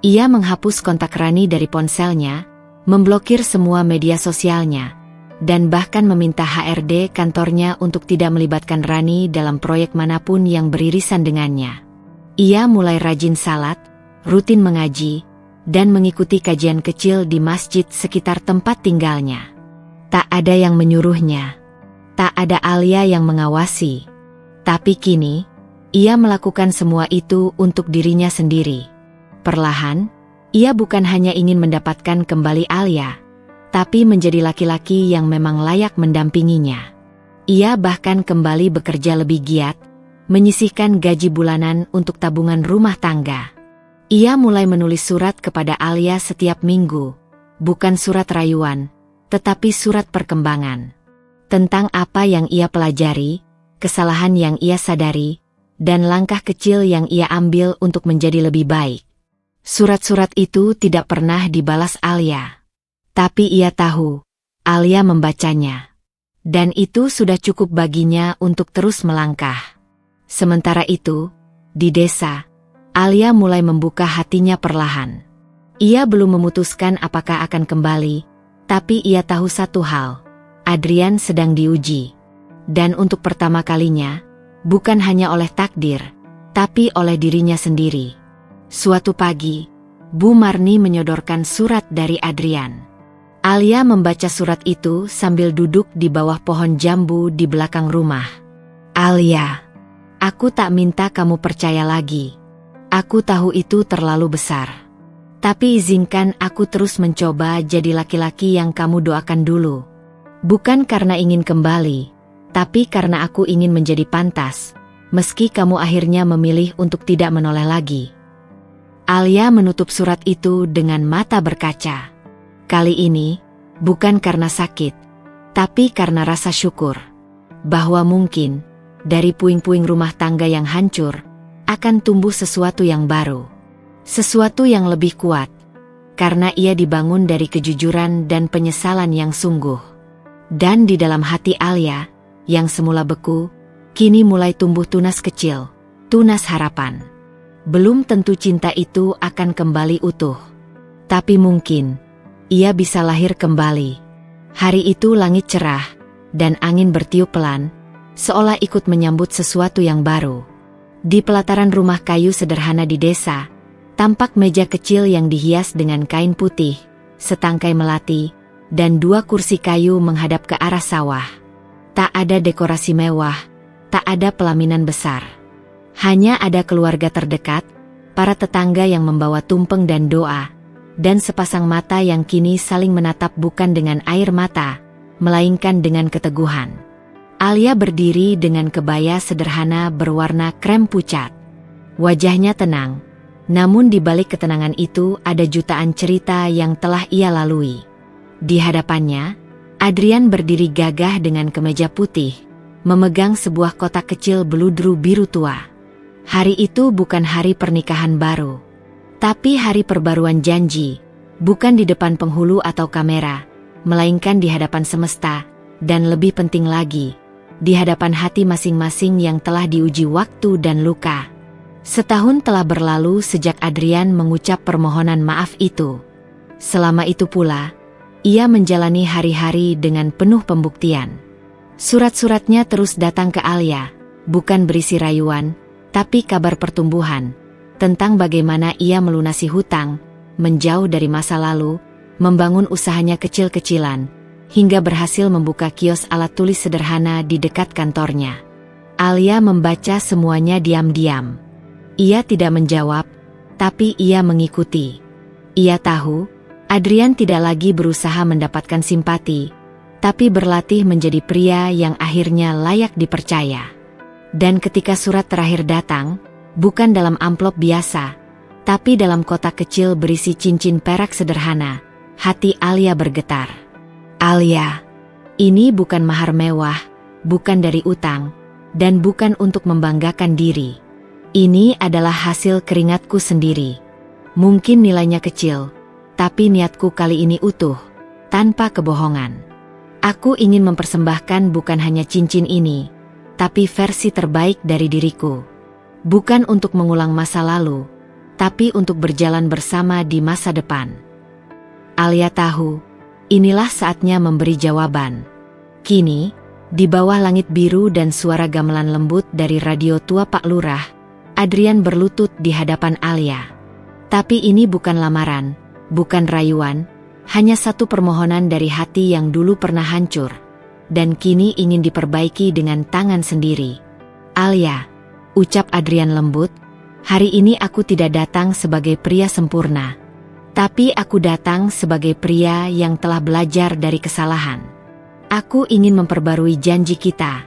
Speaker 1: Ia menghapus kontak Rani dari ponselnya, memblokir semua media sosialnya, dan bahkan meminta HRD kantornya untuk tidak melibatkan Rani dalam proyek manapun yang beririsan dengannya. Ia mulai rajin salat, rutin mengaji, dan mengikuti kajian kecil di masjid sekitar tempat tinggalnya. Tak ada yang menyuruhnya. Tak ada Alia yang mengawasi. Tapi kini, ia melakukan semua itu untuk dirinya sendiri. Perlahan, ia bukan hanya ingin mendapatkan kembali Alia, tapi menjadi laki-laki yang memang layak mendampinginya. Ia bahkan kembali bekerja lebih giat, menyisihkan gaji bulanan untuk tabungan rumah tangga. Ia mulai menulis surat kepada Alia setiap minggu, bukan surat rayuan, tetapi surat perkembangan. Tentang apa yang ia pelajari, kesalahan yang ia sadari, dan langkah kecil yang ia ambil untuk menjadi lebih baik. Surat-surat itu tidak pernah dibalas Alia. Tapi ia tahu, Alia membacanya. Dan itu sudah cukup baginya untuk terus melangkah. Sementara itu, di desa, Alia mulai membuka hatinya perlahan. Ia belum memutuskan apakah akan kembali, tapi ia tahu satu hal, Adrian sedang diuji. Dan untuk pertama kalinya, bukan hanya oleh takdir, tapi oleh dirinya sendiri. Suatu pagi, Bu Marni menyodorkan surat dari Adrian. Alia membaca surat itu sambil duduk di bawah pohon jambu di belakang rumah. Alia, aku tak minta kamu percaya lagi. Aku tahu itu terlalu besar. Tapi izinkan aku terus mencoba jadi laki-laki yang kamu doakan dulu. Bukan karena ingin kembali, tapi karena aku ingin menjadi pantas, meski kamu akhirnya memilih untuk tidak menoleh lagi. Alia menutup surat itu dengan mata berkaca. Kali ini, bukan karena sakit, tapi karena rasa syukur. Bahwa mungkin, dari puing-puing rumah tangga yang hancur, akan tumbuh sesuatu yang baru. Sesuatu yang lebih kuat. Karena ia dibangun dari kejujuran dan penyesalan yang sungguh. Dan di dalam hati Alia, yang semula beku, kini mulai tumbuh tunas kecil, tunas harapan. Belum tentu cinta itu akan kembali utuh. Tapi mungkin, ia bisa lahir kembali. Hari itu langit cerah, dan angin bertiup pelan, seolah ikut menyambut sesuatu yang baru. Di pelataran rumah kayu sederhana di desa, tampak meja kecil yang dihias dengan kain putih, setangkai melati, dan 2 kursi kayu menghadap ke arah sawah. Tak ada dekorasi mewah, tak ada pelaminan besar. Hanya ada keluarga terdekat, para tetangga yang membawa tumpeng dan doa, dan sepasang mata yang kini saling menatap bukan dengan air mata, melainkan dengan keteguhan. Alia berdiri dengan kebaya sederhana berwarna krem pucat. Wajahnya tenang, namun di balik ketenangan itu ada jutaan cerita yang telah ia lalui. Di hadapannya, Adrian berdiri gagah dengan kemeja putih, memegang sebuah kotak kecil beludru biru tua. Hari itu bukan hari pernikahan baru, tapi hari perbaruan janji, bukan di depan penghulu atau kamera, melainkan di hadapan semesta, dan lebih penting lagi, di hadapan hati masing-masing yang telah diuji waktu dan luka. Setahun telah berlalu sejak Adrian mengucap permohonan maaf itu. Selama itu pula, ia menjalani hari-hari dengan penuh pembuktian. Surat-suratnya terus datang ke Alia, bukan berisi rayuan, tapi kabar pertumbuhan, tentang bagaimana ia melunasi hutang, menjauh dari masa lalu, membangun usahanya kecil-kecilan, hingga berhasil membuka kios alat tulis sederhana di dekat kantornya. Alia membaca semuanya diam-diam. Ia tidak menjawab, tapi ia mengikuti. Ia tahu, Adrian tidak lagi berusaha mendapatkan simpati, tapi berlatih menjadi pria yang akhirnya layak dipercaya. Dan ketika surat terakhir datang, bukan dalam amplop biasa, tapi dalam kotak kecil berisi cincin perak sederhana, hati Alia bergetar. Alia, ini bukan mahar mewah, bukan dari utang, dan bukan untuk membanggakan diri. Ini adalah hasil keringatku sendiri. Mungkin nilainya kecil, tapi niatku kali ini utuh, tanpa kebohongan. Aku ingin mempersembahkan bukan hanya cincin ini, tapi versi terbaik dari diriku. Bukan untuk mengulang masa lalu, tapi untuk berjalan bersama di masa depan. Alia tahu, inilah saatnya memberi jawaban. Kini, di bawah langit biru dan suara gamelan lembut dari radio tua Pak Lurah, Adrian berlutut di hadapan Alia. Tapi ini bukan lamaran, bukan rayuan, hanya satu permohonan dari hati yang dulu pernah hancur, dan kini ingin diperbaiki dengan tangan sendiri. Alia, ucap Adrian lembut, hari ini aku tidak datang sebagai pria sempurna, tapi aku datang sebagai pria yang telah belajar dari kesalahan. Aku ingin memperbarui janji kita,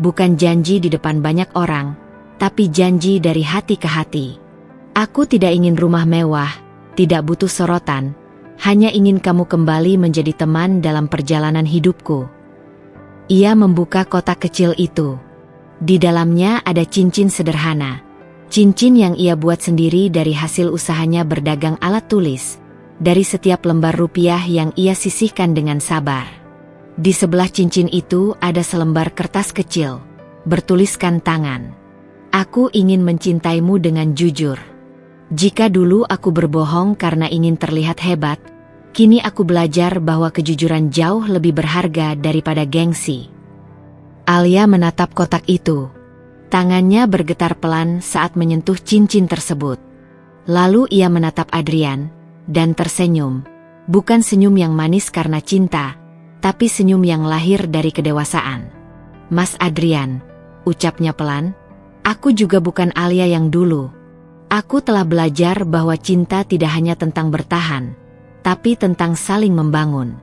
Speaker 1: bukan janji di depan banyak orang, tapi janji dari hati ke hati. Aku tidak ingin rumah mewah, tidak butuh sorotan, hanya ingin kamu kembali menjadi teman dalam perjalanan hidupku. Ia membuka kotak kecil itu. Di dalamnya ada cincin sederhana. Cincin yang ia buat sendiri dari hasil usahanya berdagang alat tulis. Dari setiap lembar rupiah yang ia sisihkan dengan sabar. Di sebelah cincin itu ada selembar kertas kecil, bertuliskan tangan. Aku ingin mencintaimu dengan jujur. Jika dulu aku berbohong karena ingin terlihat hebat, kini aku belajar bahwa kejujuran jauh lebih berharga daripada gengsi. Alia menatap kotak itu. Tangannya bergetar pelan saat menyentuh cincin tersebut. Lalu ia menatap Adrian dan tersenyum. Bukan senyum yang manis karena cinta, tapi senyum yang lahir dari kedewasaan. "Mas Adrian," ucapnya pelan, "aku juga bukan Alia yang dulu. Aku telah belajar bahwa cinta tidak hanya tentang bertahan, tapi tentang saling membangun.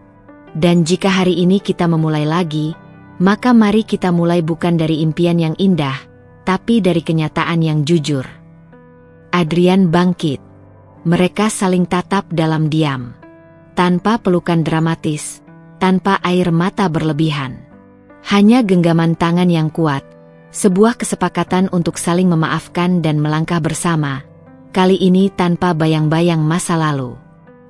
Speaker 1: Dan jika hari ini kita memulai lagi, maka mari kita mulai bukan dari impian yang indah, tapi dari kenyataan yang jujur." Adrian bangkit. Mereka saling tatap dalam diam. Tanpa pelukan dramatis, tanpa air mata berlebihan. Hanya genggaman tangan yang kuat, sebuah kesepakatan untuk saling memaafkan dan melangkah bersama, kali ini tanpa bayang-bayang masa lalu.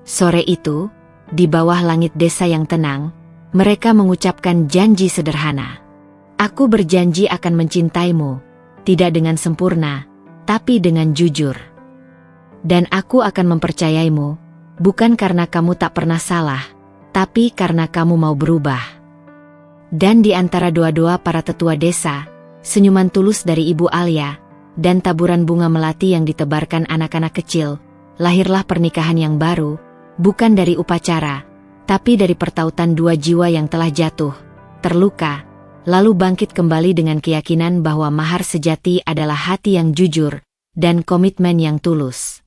Speaker 1: Sore itu, di bawah langit desa yang tenang, mereka mengucapkan janji sederhana. "Aku berjanji akan mencintaimu, tidak dengan sempurna, tapi dengan jujur. Dan aku akan mempercayaimu, bukan karena kamu tak pernah salah, tapi karena kamu mau berubah." Dan di antara doa-doa para tetua desa, senyuman tulus dari Ibu Alia, dan taburan bunga melati yang ditebarkan anak-anak kecil, lahirlah pernikahan yang baru, bukan dari upacara, tapi dari pertautan dua jiwa yang telah jatuh, terluka, lalu bangkit kembali dengan keyakinan bahwa mahar sejati adalah hati yang jujur, dan komitmen yang tulus.